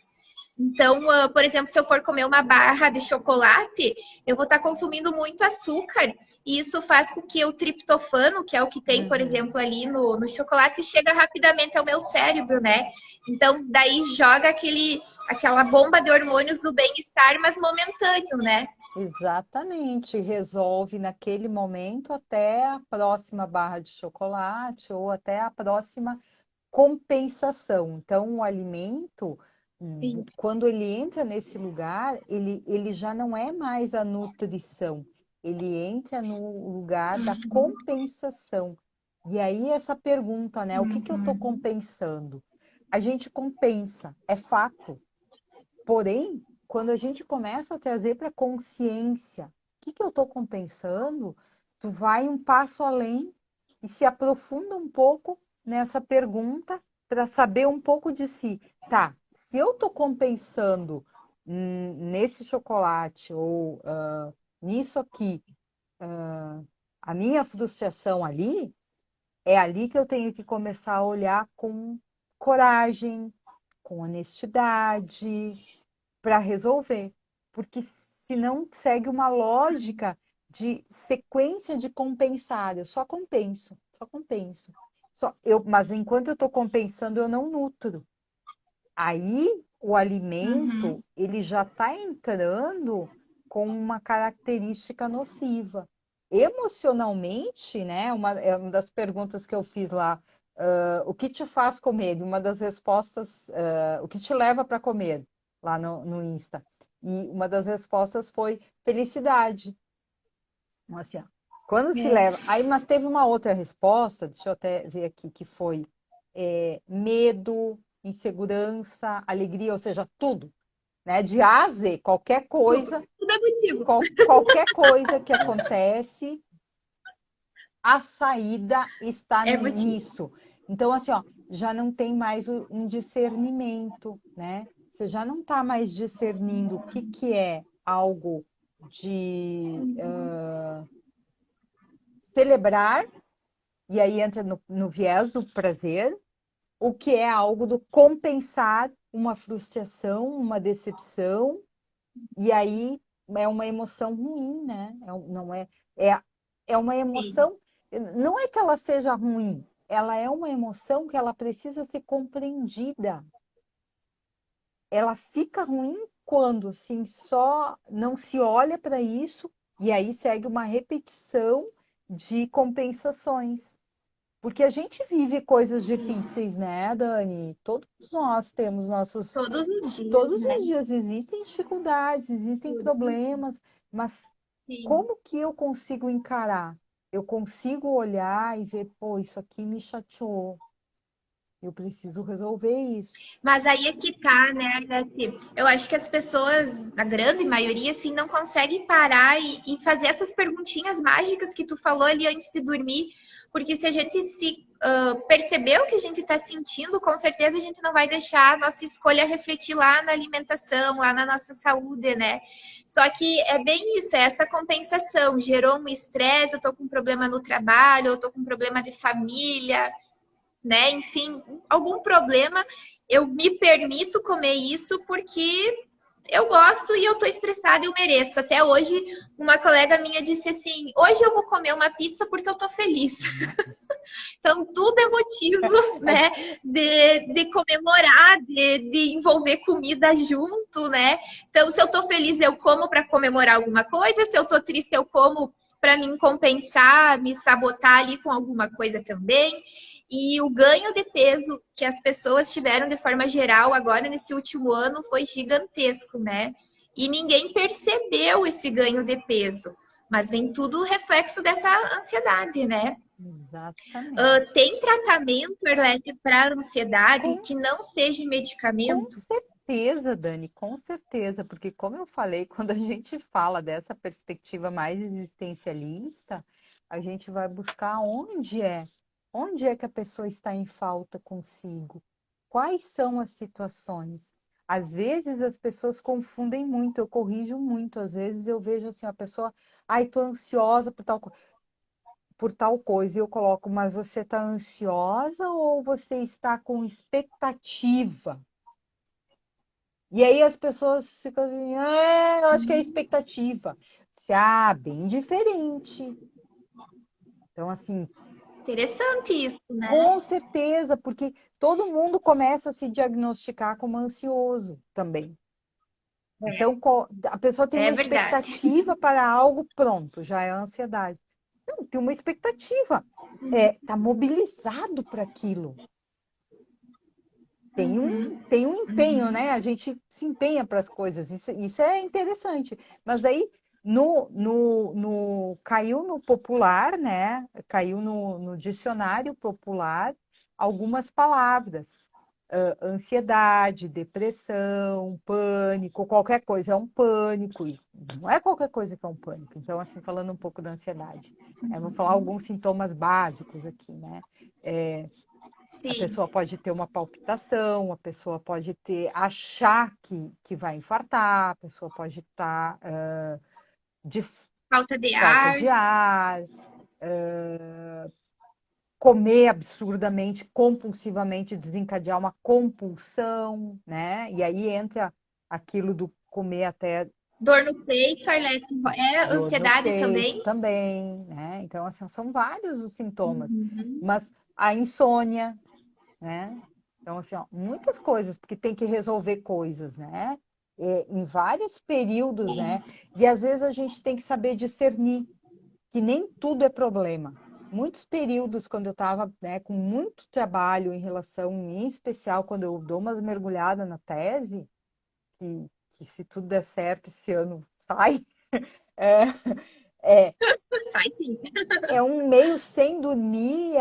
Então, por exemplo, se eu for comer uma barra de chocolate, eu vou estar consumindo muito açúcar. E isso faz com que o triptofano, que é o que tem, por Uhum. exemplo, ali no chocolate, chega rapidamente ao meu cérebro, né? Então, daí joga aquela bomba de hormônios do bem-estar, mas momentâneo, né? Exatamente, resolve naquele momento até a próxima barra de chocolate ou até a próxima compensação. Então, o alimento, Sim. quando ele entra nesse lugar, ele já não é mais a nutrição, ele entra no lugar da compensação. E aí, essa pergunta, né? O que que eu estou Uhum. compensando? A gente compensa, é fato. Porém, quando a gente começa a trazer para consciência o que que eu estou compensando, tu vai um passo além e se aprofunda um pouco nessa pergunta para saber um pouco de si. Tá, se eu estou compensando nesse chocolate ou nisso aqui, a minha frustração ali, é ali que eu tenho que começar a olhar com coragem, com honestidade, para resolver. Porque senão segue uma lógica de sequência de compensar. Eu só compenso, só compenso. Mas enquanto eu estou compensando, eu não nutro. Aí o alimento Uhum. ele já está entrando com uma característica nociva. Emocionalmente, né? É uma das perguntas que eu fiz lá. O que te faz comer? E uma das respostas, o que te leva para comer? Lá no Insta. E uma das respostas foi felicidade. Então, assim, ó, quando se É. leva. Aí, mas teve uma outra resposta, deixa eu até ver aqui, que foi medo, insegurança, alegria, ou seja, tudo, né? De A a Z, Tudo é motivo. qualquer coisa que acontece, a saída está É motivo. nisso. Então, assim, ó, já não tem mais um discernimento, né? Você já não está mais discernindo o que que é algo de celebrar, e aí entra no viés do prazer, o que é algo do compensar uma frustração, uma decepção, e aí é uma emoção ruim, né? Não é, é, é uma Sim. emoção, não é que ela seja ruim, ela é uma emoção que ela precisa ser compreendida. Ela fica ruim quando assim, só não se olha para isso e aí segue uma repetição de compensações. Porque a gente vive coisas difíceis, né, Dani? Todos nós temos nossos. Todos os dias, Todos né? os dias existem dificuldades, existem Todos os dias. problemas, mas Sim. como que eu consigo encarar? Eu consigo olhar e ver, pô, isso aqui me chateou. Eu preciso resolver isso. Mas aí é que tá, né, Agathe? Eu acho que as pessoas, a grande maioria, assim, não conseguem parar e fazer essas perguntinhas mágicas que tu falou ali antes de dormir. Porque se a gente se perceber o que a gente está sentindo, com certeza a gente não vai deixar a nossa escolha refletir lá na alimentação, lá na nossa saúde, né? Só que é bem isso, é essa compensação. Gerou um estresse, eu tô com um problema no trabalho, eu tô com um problema de família, né? Enfim, algum problema, eu me permito comer isso porque eu gosto e eu tô estressada e eu mereço. Até hoje, uma colega minha disse assim: hoje eu vou comer uma pizza porque eu tô feliz. Então, tudo é motivo, né, de comemorar, de envolver comida junto, né? Então, se eu tô feliz, eu como para comemorar alguma coisa, se eu tô triste, eu como para me compensar, me sabotar ali com alguma coisa também. E o ganho de peso que as pessoas tiveram de forma geral agora nesse último ano foi gigantesco, né? E ninguém percebeu esse ganho de peso, mas vem tudo reflexo dessa ansiedade, né? Exatamente. Tem tratamento, Erlete, para ansiedade Com, que não seja com medicamento? certeza, Dani, com certeza, porque como eu falei, quando a gente fala dessa perspectiva mais existencialista, a gente vai buscar onde é que a pessoa está em falta consigo, quais são as situações. Às vezes as pessoas confundem muito, eu corrijo muito, às vezes eu vejo assim, a pessoa, ai, tô ansiosa por tal coisa, e eu coloco, mas você está ansiosa ou você está com expectativa? E aí as pessoas ficam assim, eu acho que é expectativa. Bem diferente. Então, assim, Interessante isso, né? com certeza, porque todo mundo começa a se diagnosticar como ansioso também. Então, a pessoa tem É uma verdade. expectativa para algo, pronto, já é ansiedade. Não, tem uma expectativa, tá mobilizado para aquilo. Tem um empenho, né? A gente se empenha para as coisas, isso é interessante. Mas aí caiu no popular, né? Caiu no dicionário popular algumas palavras. Ansiedade, depressão, pânico, qualquer coisa é um pânico. E não é qualquer coisa que é um pânico. Então, assim, falando um pouco da ansiedade. Vou falar alguns sintomas básicos aqui, né? A Sim. pessoa pode ter uma palpitação, a pessoa pode achar que vai infartar, a pessoa pode estar de Falta de falta ar. de ar, comer absurdamente, compulsivamente, desencadear uma compulsão, né? E aí entra aquilo do comer até Dor no peito, Arlete, é dor no ansiedade peito também? também, né? Então, assim, são vários os sintomas. Uhum. Mas a insônia, né? Então, assim, ó, muitas coisas, porque tem que resolver coisas, né? Em vários períodos, né? E às vezes a gente tem que saber discernir que nem tudo é problema. Muitos períodos, quando eu estava, né, com muito trabalho em relação, em especial, quando eu dou umas mergulhadas na tese, que se tudo der certo esse ano sai, é, é, Sai sim. é um meio sem dormir,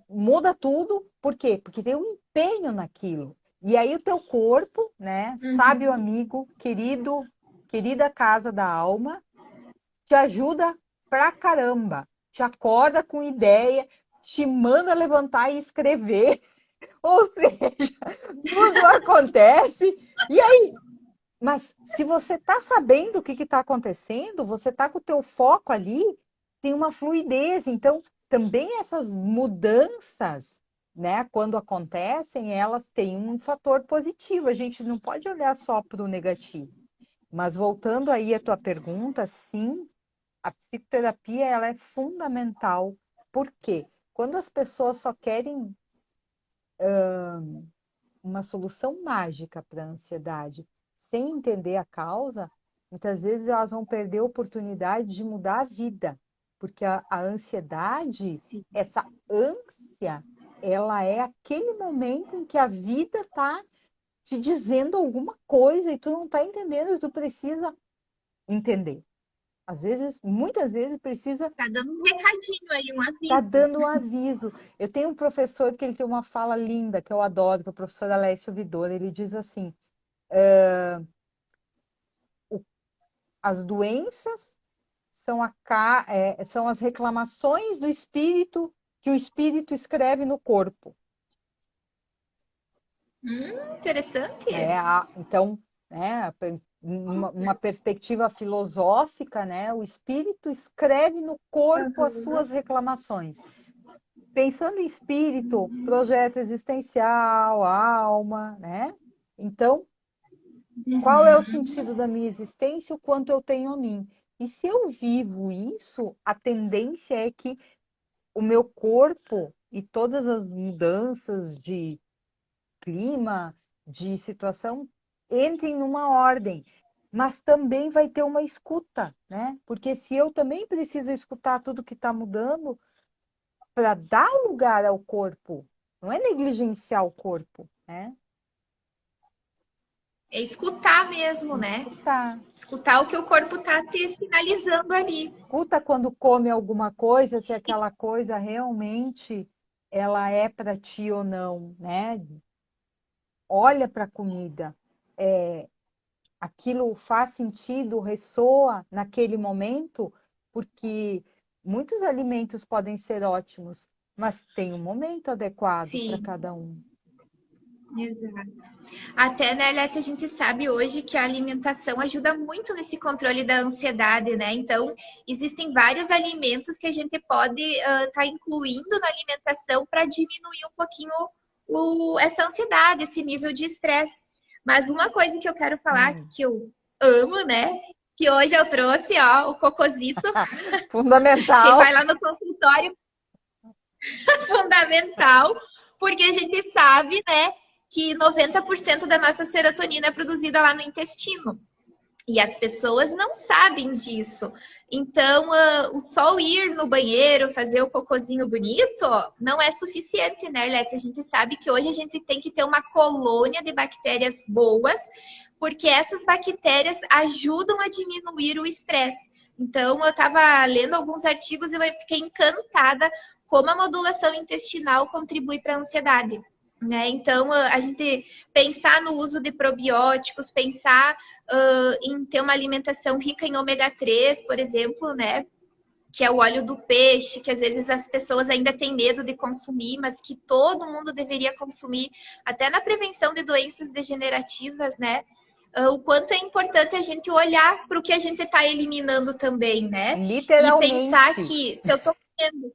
muda tudo. Por quê? Porque tem um empenho naquilo. E aí o teu corpo, né, sabe o Uhum. amigo, querida casa da alma, te ajuda pra caramba. Te acorda com ideia, te manda levantar e escrever. Ou seja, tudo acontece. E aí, mas se você está sabendo o que está acontecendo, você está com o teu foco ali, tem uma fluidez. Então, também essas mudanças, né, quando acontecem, elas têm um fator positivo. A gente não pode olhar só para o negativo. Mas voltando aí à tua pergunta, sim, a psicoterapia ela é fundamental. Por quê? Quando as pessoas só querem uma solução mágica para a ansiedade, sem entender a causa, muitas vezes elas vão perder a oportunidade de mudar a vida, porque a ansiedade, Sim. essa ânsia, ela é aquele momento em que a vida está te dizendo alguma coisa e tu não está entendendo e tu precisa entender. Às vezes, muitas vezes precisa Tá dando um recadinho aí, um tá aviso. dando um aviso. Eu tenho um professor que ele tem uma fala linda que eu adoro, que é o professor Alessio Vidor. Ele diz assim: as doenças são, são as reclamações do espírito que o espírito escreve no corpo. Interessante. Então, né, uma perspectiva filosófica, né, o espírito escreve no corpo as Uhum. suas reclamações. Pensando em espírito, projeto existencial, alma, né? Então, qual é o Uhum. sentido da minha existência? O quanto eu tenho a mim? E se eu vivo isso, a tendência é que o meu corpo e todas as mudanças de clima, de situação, entrem numa ordem. Mas também vai ter uma escuta, né? Porque se eu também preciso escutar tudo que está mudando, para dar lugar ao corpo, não é negligenciar o corpo, né? É escutar mesmo, né? Escutar. Escutar o que o corpo tá te sinalizando ali. Escuta quando come alguma coisa, se aquela coisa realmente ela é para ti ou não, né? Olha para a comida. Aquilo faz sentido, ressoa naquele momento, porque muitos alimentos podem ser ótimos, mas tem um momento adequado para Sim, cada um. exato. Até, né, Arlete, a gente sabe hoje que a alimentação ajuda muito nesse controle da ansiedade, né? Então, existem vários alimentos que a gente pode estar incluindo na alimentação para diminuir um pouquinho essa ansiedade, esse nível de estresse. Mas uma coisa que eu quero falar Hum. que eu amo, né? Que hoje eu trouxe, ó, o cocozito. Quem Fundamental. vai lá no consultório, fundamental, porque a gente sabe, né, que 90% da nossa serotonina é produzida lá no intestino. E as pessoas não sabem disso. Então, o só ir no banheiro, fazer o cocôzinho bonito, não é suficiente, né, Arlete? A gente sabe que hoje a gente tem que ter uma colônia de bactérias boas, porque essas bactérias ajudam a diminuir o estresse. Então, eu estava lendo alguns artigos e eu fiquei encantada como a modulação intestinal contribui para a ansiedade. Né? Então, a gente pensar no uso de probióticos, pensar em ter uma alimentação rica em ômega 3, por exemplo, né? Que é o óleo do peixe, que às vezes as pessoas ainda têm medo de consumir, mas que todo mundo deveria consumir, até na prevenção de doenças degenerativas, né? O quanto é importante a gente olhar para o que a gente está eliminando também, né? E pensar Literalmente. que se eu estou comendo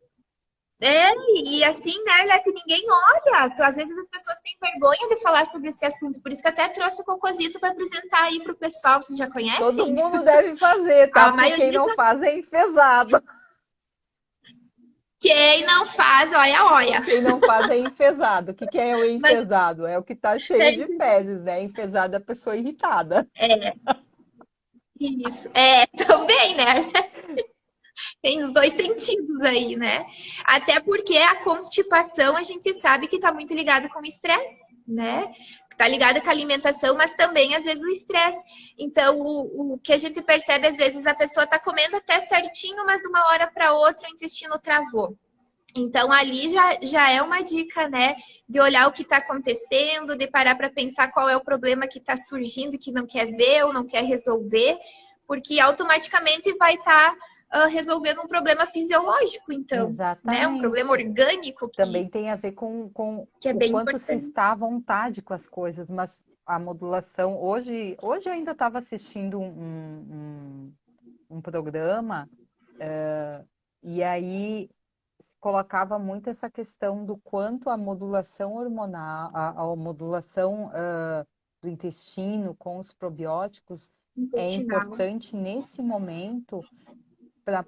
e assim, né, Arlete, ninguém olha. Às vezes as pessoas têm vergonha de falar sobre esse assunto, por isso que eu até trouxe o cocôzito para apresentar aí para o pessoal. Vocês já Todo conhecem? mundo deve fazer, tá? A Porque quem maioria, não faz é enfesado. quem não faz, olha, olha. Quem não faz é enfesado. O que que é o Mas enfesado? É o que tá cheio de fezes, né? Enfesado é a pessoa irritada. é isso. É, também, né? Tem os dois sentidos aí, né? Até porque a constipação a gente sabe que está muito ligado com o estresse, né? Está ligado com a alimentação, mas também às vezes o estresse. Então, o que a gente percebe, às vezes, a pessoa está comendo até certinho, mas de uma hora para outra o intestino travou. Então, ali já é uma dica, né? De olhar o que está acontecendo, de parar para pensar qual é o problema que está surgindo e que não quer ver ou não quer resolver, porque automaticamente vai estar resolvendo um problema fisiológico, então, né? Um problema Exatamente. orgânico Também tem a ver com que é o bem quanto se importante. está à vontade com as coisas, mas a modulação. Hoje eu ainda estava assistindo um programa, e aí se colocava muito essa questão do quanto a modulação hormonal, a modulação do intestino com os probióticos é Intestinal. importante nesse momento para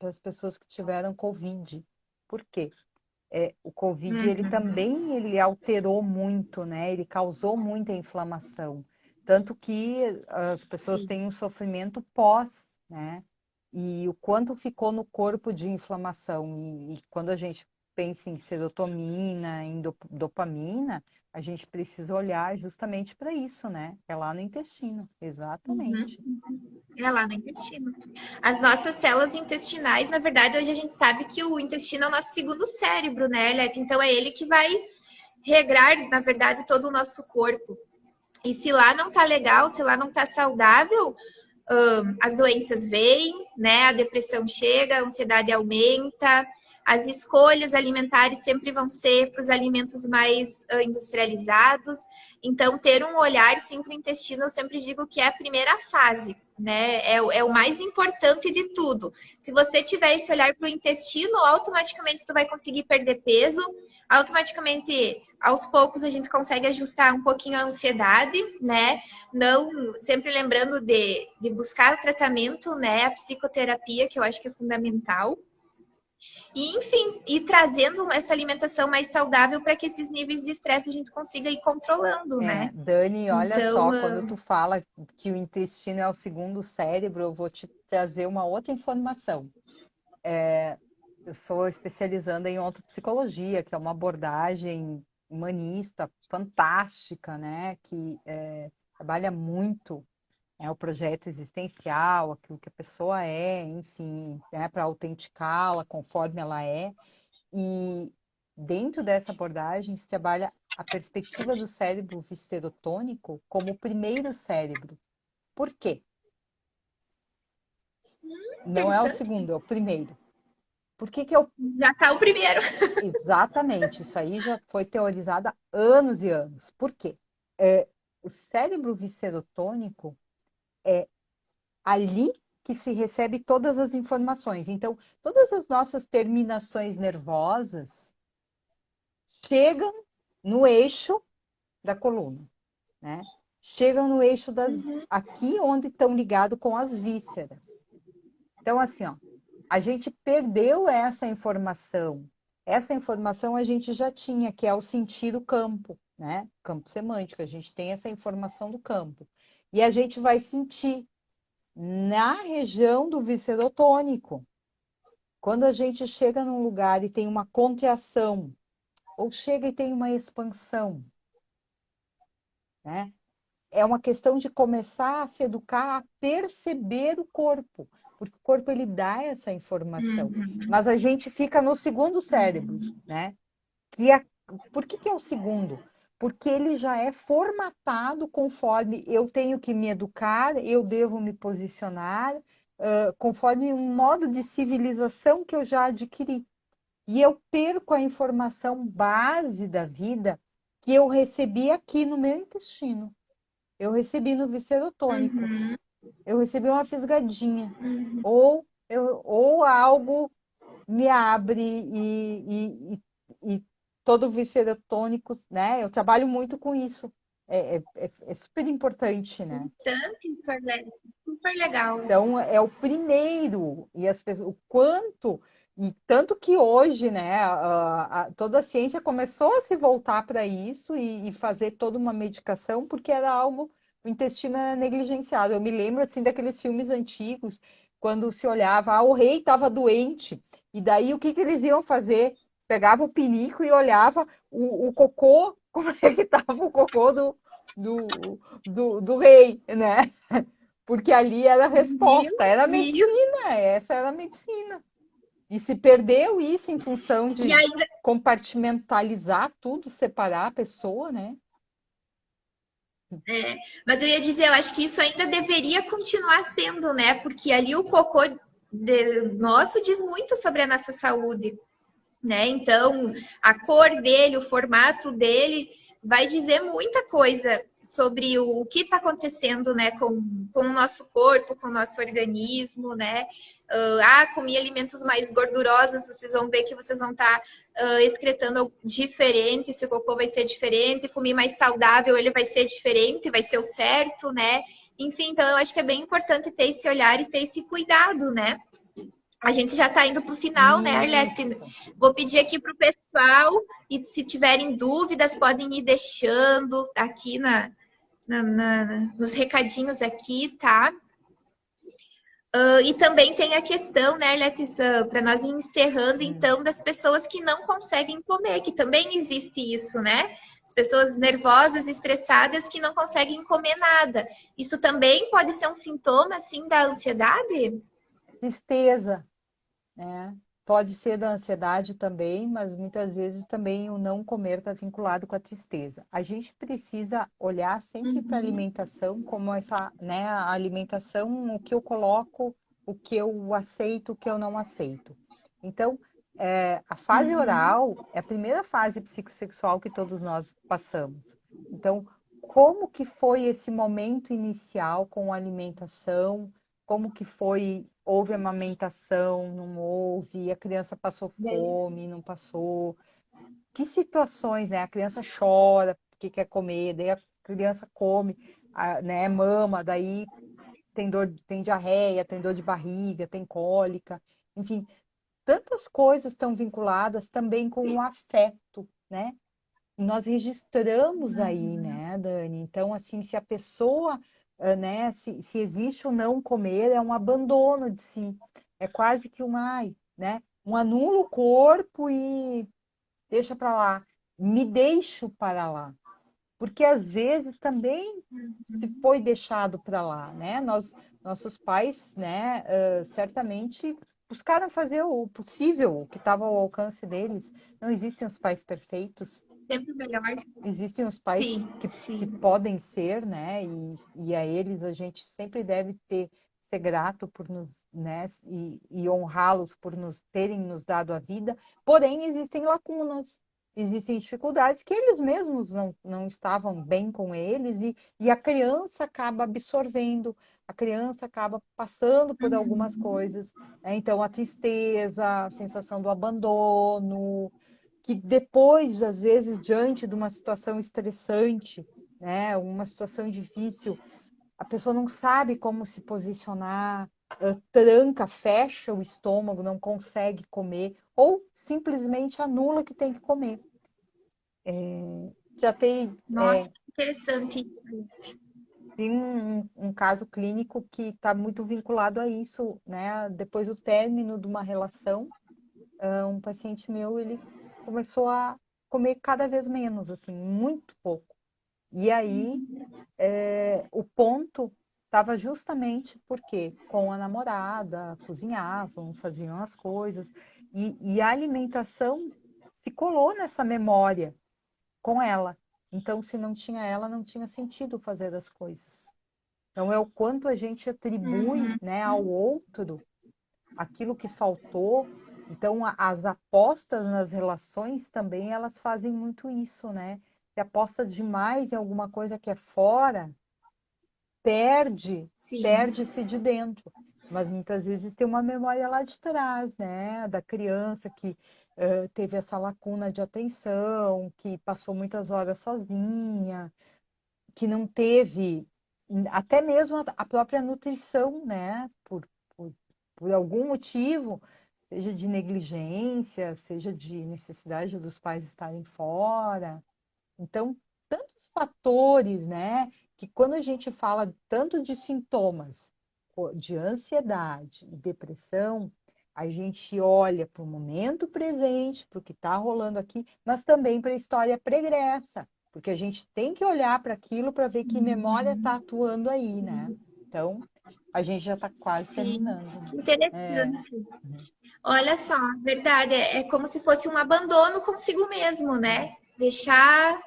as pessoas que tiveram Covid. Por quê? O Covid, ele Uhum. também ele alterou muito, né? Ele causou muita inflamação. Tanto que as pessoas Sim. têm um sofrimento pós, né? E o quanto ficou no corpo de inflamação. E quando a gente pensa em serotonina, em dopamina, a gente precisa olhar justamente para isso, né? É lá no intestino, Uhum. exatamente. É lá no intestino. As nossas células intestinais, na verdade, hoje a gente sabe que o intestino é o nosso segundo cérebro, né, Arlete? Então é ele que vai regrar, na verdade, todo o nosso corpo. E se lá não tá legal, se lá não tá saudável, as doenças vêm, né? A depressão chega, a ansiedade aumenta, as escolhas alimentares sempre vão ser para os alimentos mais industrializados. Então, ter um olhar sim para o intestino, eu sempre digo que é a primeira fase, né? É o mais importante de tudo. Se você tiver esse olhar para o intestino, automaticamente tu vai conseguir perder peso, automaticamente aos poucos a gente consegue ajustar um pouquinho a ansiedade, né? Não, sempre lembrando de buscar o tratamento, né? A psicoterapia, que eu acho que é fundamental. E, enfim, ir trazendo essa alimentação mais saudável para que esses níveis de estresse a gente consiga ir controlando, né? Dani, olha Então, só, quando tu fala que o intestino é o segundo cérebro, eu vou te trazer uma outra informação. Eu sou especializando em ontopsicologia, que é uma abordagem humanista fantástica, né? Que trabalha muito o projeto existencial, aquilo que a pessoa é, enfim, né, para autenticá-la conforme ela é. E dentro dessa abordagem se trabalha a perspectiva do cérebro viscerotônico como o primeiro cérebro. Por quê? Não é o interessante. segundo, é o primeiro. Por que que é o... Já tá o primeiro. Exatamente, isso aí já foi teorizado há anos e anos. Por quê? O cérebro viscerotônico é ali que se recebe todas as informações. Então, todas as nossas terminações nervosas chegam no eixo da coluna, né? Chegam no eixo das aqui onde estão ligados com as vísceras. Então, assim, ó, a gente perdeu essa informação. Essa informação a gente já tinha, que é o sentir o campo, né? Campo semântico, a gente tem essa informação do campo. E a gente vai sentir na região do viscerotônico. Quando a gente chega num lugar e tem uma contração, ou chega e tem uma expansão, né? É uma questão de começar a se educar a perceber o corpo, porque o corpo ele dá essa informação, mas a gente fica no segundo cérebro, né? Que é, por que é o segundo? Porque ele já é formatado conforme eu tenho que me educar, eu devo me posicionar, conforme um modo de civilização que eu já adquiri. E eu perco a informação base da vida que eu recebi aqui no meu intestino. Eu recebi no viscerotônico. Eu recebi uma fisgadinha. Ou algo me abre e todo o viscerotônico, né? Eu trabalho muito com isso. É super importante, né? Interessante, super legal. Então, é o primeiro, e as pessoas, o quanto, e tanto que hoje, né, toda a ciência começou a se voltar para isso e fazer toda uma medicação, porque era algo, o intestino era negligenciado. Eu me lembro, assim, daqueles filmes antigos, quando se olhava, o rei estava doente, e daí o que que eles iam fazer? Pegava o pinico e olhava o cocô, como é que estava o cocô do rei, né? Porque ali era a Viu? resposta, era a Viu? medicina, essa era a medicina. E se perdeu isso em função E de ainda, compartimentalizar tudo, separar a pessoa, né? mas eu ia dizer, eu acho que isso ainda deveria continuar sendo, né? Porque ali o cocô nosso diz muito sobre a nossa saúde, né? Então, a cor dele, o formato dele vai dizer muita coisa. sobre o que está acontecendo, né, com o nosso corpo, com o nosso organismo, né? Comi alimentos mais gordurosos, vocês vão ver que vocês vão estar excretando diferente, seu cocô vai ser diferente, comi mais saudável, ele vai ser diferente, vai ser o certo, né? Enfim, então eu acho que é bem importante ter esse olhar e ter esse cuidado, né? A gente já está indo para o final, né, Arlete? Vou pedir aqui para o pessoal, e se tiverem dúvidas, podem ir deixando aqui nos recadinhos aqui, tá? E também tem a questão, né, Arlete, para nós ir encerrando, então, das pessoas que não conseguem comer, que também existe isso, né? As pessoas nervosas, estressadas, que não conseguem comer nada. Isso também pode ser um sintoma, assim, da ansiedade? Tristeza, né? Pode ser da ansiedade também, mas muitas vezes também o não comer está vinculado com a tristeza. A gente precisa olhar sempre para a Uhum. alimentação como essa, né? A alimentação, o que eu coloco, o que eu aceito, o que eu não aceito. Então, a fase Uhum. oral é a primeira fase psicossexual que todos nós passamos. Então, como que foi esse momento inicial com a alimentação? Como que foi? Houve amamentação, não houve? A criança passou fome, não passou? Que situações, né? A criança chora porque quer comer, daí a criança come, né? Mama, daí tem dor, tem diarreia, tem dor de barriga, tem cólica, enfim, tantas coisas estão vinculadas também com o afeto, né? Nós registramos aí, né, Dani? Então, assim, se a pessoa, né, se existe o não comer, é um abandono de si. É quase que um, ai, né? Um anula o corpo e deixa para lá. Me deixo para lá. Porque às vezes também se foi deixado para lá, né? Nossos pais, né, certamente buscaram fazer o possível, o que estava ao alcance deles. Não existem os pais perfeitos, Sempre melhor. existem os pais Sim, que sim. podem ser, né? E a eles a gente sempre deve ser grato por nos, né? E honrá-los por nos terem nos dado a vida. Porém, existem lacunas, existem dificuldades que eles mesmos não estavam bem com eles e a criança acaba absorvendo, a criança acaba passando por algumas coisas, né? Então, a tristeza, a sensação do abandono, que depois, às vezes, diante de uma situação estressante, né, uma situação difícil, a pessoa não sabe como se posicionar, tranca, fecha o estômago, não consegue comer, ou simplesmente anula que tem que comer. Já Nossa, que interessante. tem um caso clínico que está muito vinculado a isso, né? Depois do término de uma relação, um paciente meu, ele começou a comer cada vez menos, assim, muito pouco. E aí, o ponto estava justamente porque com a namorada cozinhavam, faziam as coisas, e a alimentação se colou nessa memória com ela. Então, se não tinha ela, não tinha sentido fazer as coisas. Então, é o quanto a gente atribui, Uhum. né, ao outro aquilo que faltou. Então, as apostas nas relações também, elas fazem muito isso, né? Se aposta demais em alguma coisa que é fora, Sim. perde-se de dentro. Mas muitas vezes tem uma memória lá de trás, né? Da criança que teve essa lacuna de atenção, que passou muitas horas sozinha, que não teve até mesmo a própria nutrição, né? Por, por algum motivo, seja de negligência, seja de necessidade dos pais estarem fora. Então, tantos fatores, né? Que quando a gente fala tanto de sintomas de ansiedade e depressão, a gente olha para o momento presente, para o que está rolando aqui, mas também para a história pregressa, porque a gente tem que olhar para aquilo para ver que memória está atuando aí, né? Então, a gente já está quase Sim. terminando, né? É. Interessante. Olha só, verdade, é como se fosse um abandono consigo mesmo, né? Deixar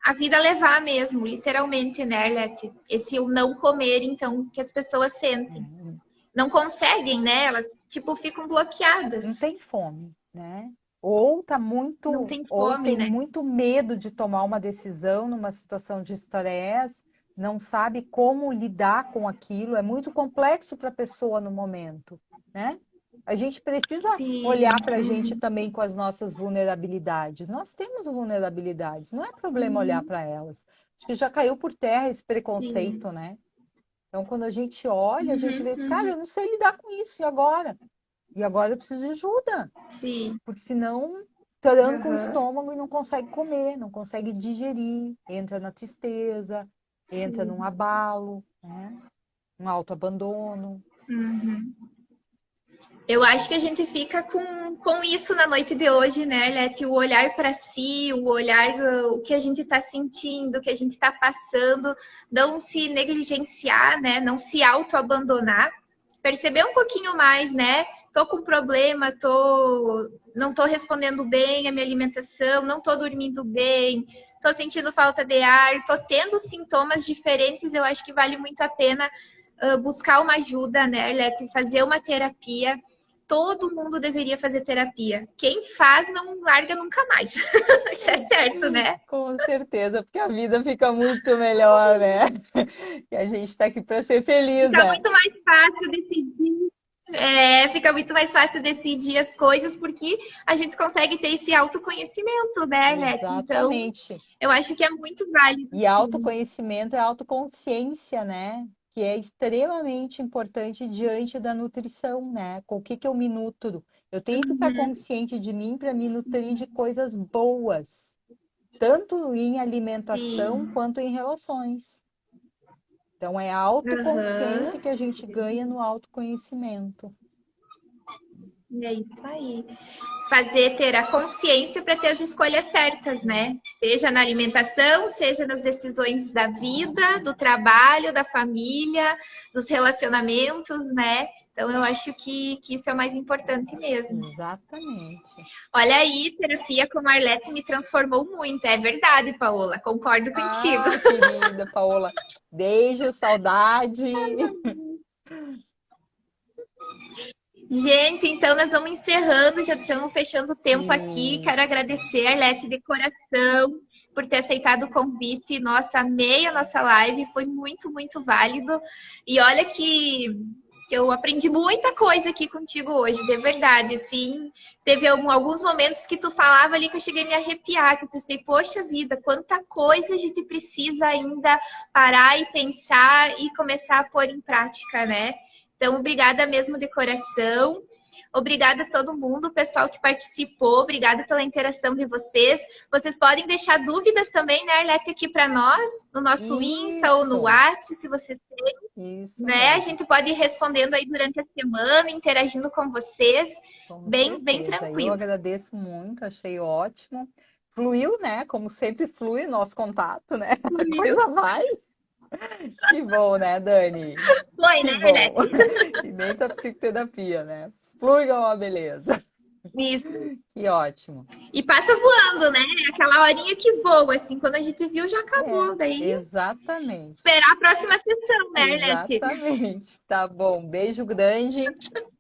a vida levar mesmo, literalmente, né, Arlete? Esse o não comer, então, que as pessoas sentem. É. Não conseguem, né? Elas, tipo, ficam Não bloqueadas. tem fome, né? Ou tá Não muito, tem ou fome, tem né? muito medo de tomar uma decisão numa situação de estresse, não sabe como lidar com aquilo, é muito complexo para a pessoa no momento, né? A gente precisa Sim. olhar para a gente Uhum. também com as nossas vulnerabilidades. Nós temos vulnerabilidades, não é problema olhar Uhum. para elas. Acho que já caiu por terra esse Sim. preconceito, né? Então, quando a gente olha, a gente Uhum. vê, cara, Uhum. eu não sei lidar com isso, e agora? E agora eu preciso de ajuda, Sim. porque senão tranca o Aham. estômago e não consegue comer, não consegue digerir, entra na tristeza, entra num Sim. abalo, né? Um autoabandono. Uhum. Eu acho que a gente fica com isso na noite de hoje, né, Arlete? O olhar para si, o olhar o que a gente está sentindo, o que a gente está passando, não se negligenciar, né? Não se autoabandonar, perceber um pouquinho mais, né? Tô com problema, não tô respondendo bem a minha alimentação, não tô dormindo bem, tô sentindo falta de ar, tô tendo sintomas diferentes. Eu acho que vale muito a pena buscar uma ajuda, né, Arlete? Fazer uma terapia. Todo mundo deveria fazer terapia. Quem faz não larga nunca mais. Isso é certo, né? Com certeza, porque a vida fica muito melhor, né? E a gente está aqui para ser feliz, Fica né? muito mais fácil decidir. Fica muito mais fácil decidir as coisas porque a gente consegue ter esse autoconhecimento, né, Arlete? Então, Exatamente. eu acho que é muito válido, E sim. autoconhecimento é autoconsciência, né? Que é extremamente importante diante da nutrição, né? Com o que que eu me nutro? Eu tenho que estar Uhum. consciente de mim para me nutrir de coisas boas, tanto em alimentação Sim. quanto em relações. Então, é a Aham. autoconsciência que a gente ganha no autoconhecimento. É isso aí. Fazer ter a consciência para ter as escolhas certas, né? Seja na alimentação, seja nas decisões da vida, do trabalho, da família, dos relacionamentos, né? Então eu acho que isso é o mais importante mesmo. Exatamente. Olha aí, terapia com Marlete me transformou muito. É verdade, Paola. Concordo contigo. Ah, querida Paola, beijo, saudade. Gente, então nós vamos encerrando, já estamos fechando o tempo aqui. Quero Isso. agradecer a Arlete de coração por ter aceitado o convite. Nossa, amei a nossa live, foi muito, muito válido. E olha que eu aprendi muita coisa aqui contigo hoje, de verdade. Assim, teve alguns momentos que tu falava ali que eu cheguei a me arrepiar, que eu pensei, poxa vida, quanta coisa a gente precisa ainda parar e pensar e começar a pôr em prática, né? Então, obrigada mesmo de coração. Obrigada a todo mundo, o pessoal que participou. Obrigada pela interação de vocês. Vocês podem deixar dúvidas também, né, Arlete, aqui para nós, no nosso Insta ou no Isso, WhatsApp, se vocês têm, isso né? A mesmo. gente pode ir respondendo aí durante a semana, interagindo com vocês. Com Bem, bem certeza. Eu tranquilo. agradeço muito, achei ótimo. Fluiu, né? Como sempre flui o nosso contato, né? Coisa mais. Que bom, né, Dani? Foi, Que né, bom. Arlete? Que nem tua psicoterapia, né? Flui é uma beleza. Isso. Que ótimo. E passa voando, né? Aquela horinha que voa, assim, quando a gente viu já É, acabou. Daí exatamente. esperar a próxima sessão, né, Arlete? Exatamente. Tá bom. Beijo grande.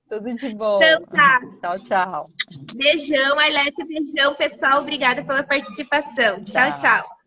Tudo de bom. Então tá. Tchau, tchau. Beijão, Arlete, beijão, pessoal. Obrigada pela participação. Tchau, Tchau. tchau.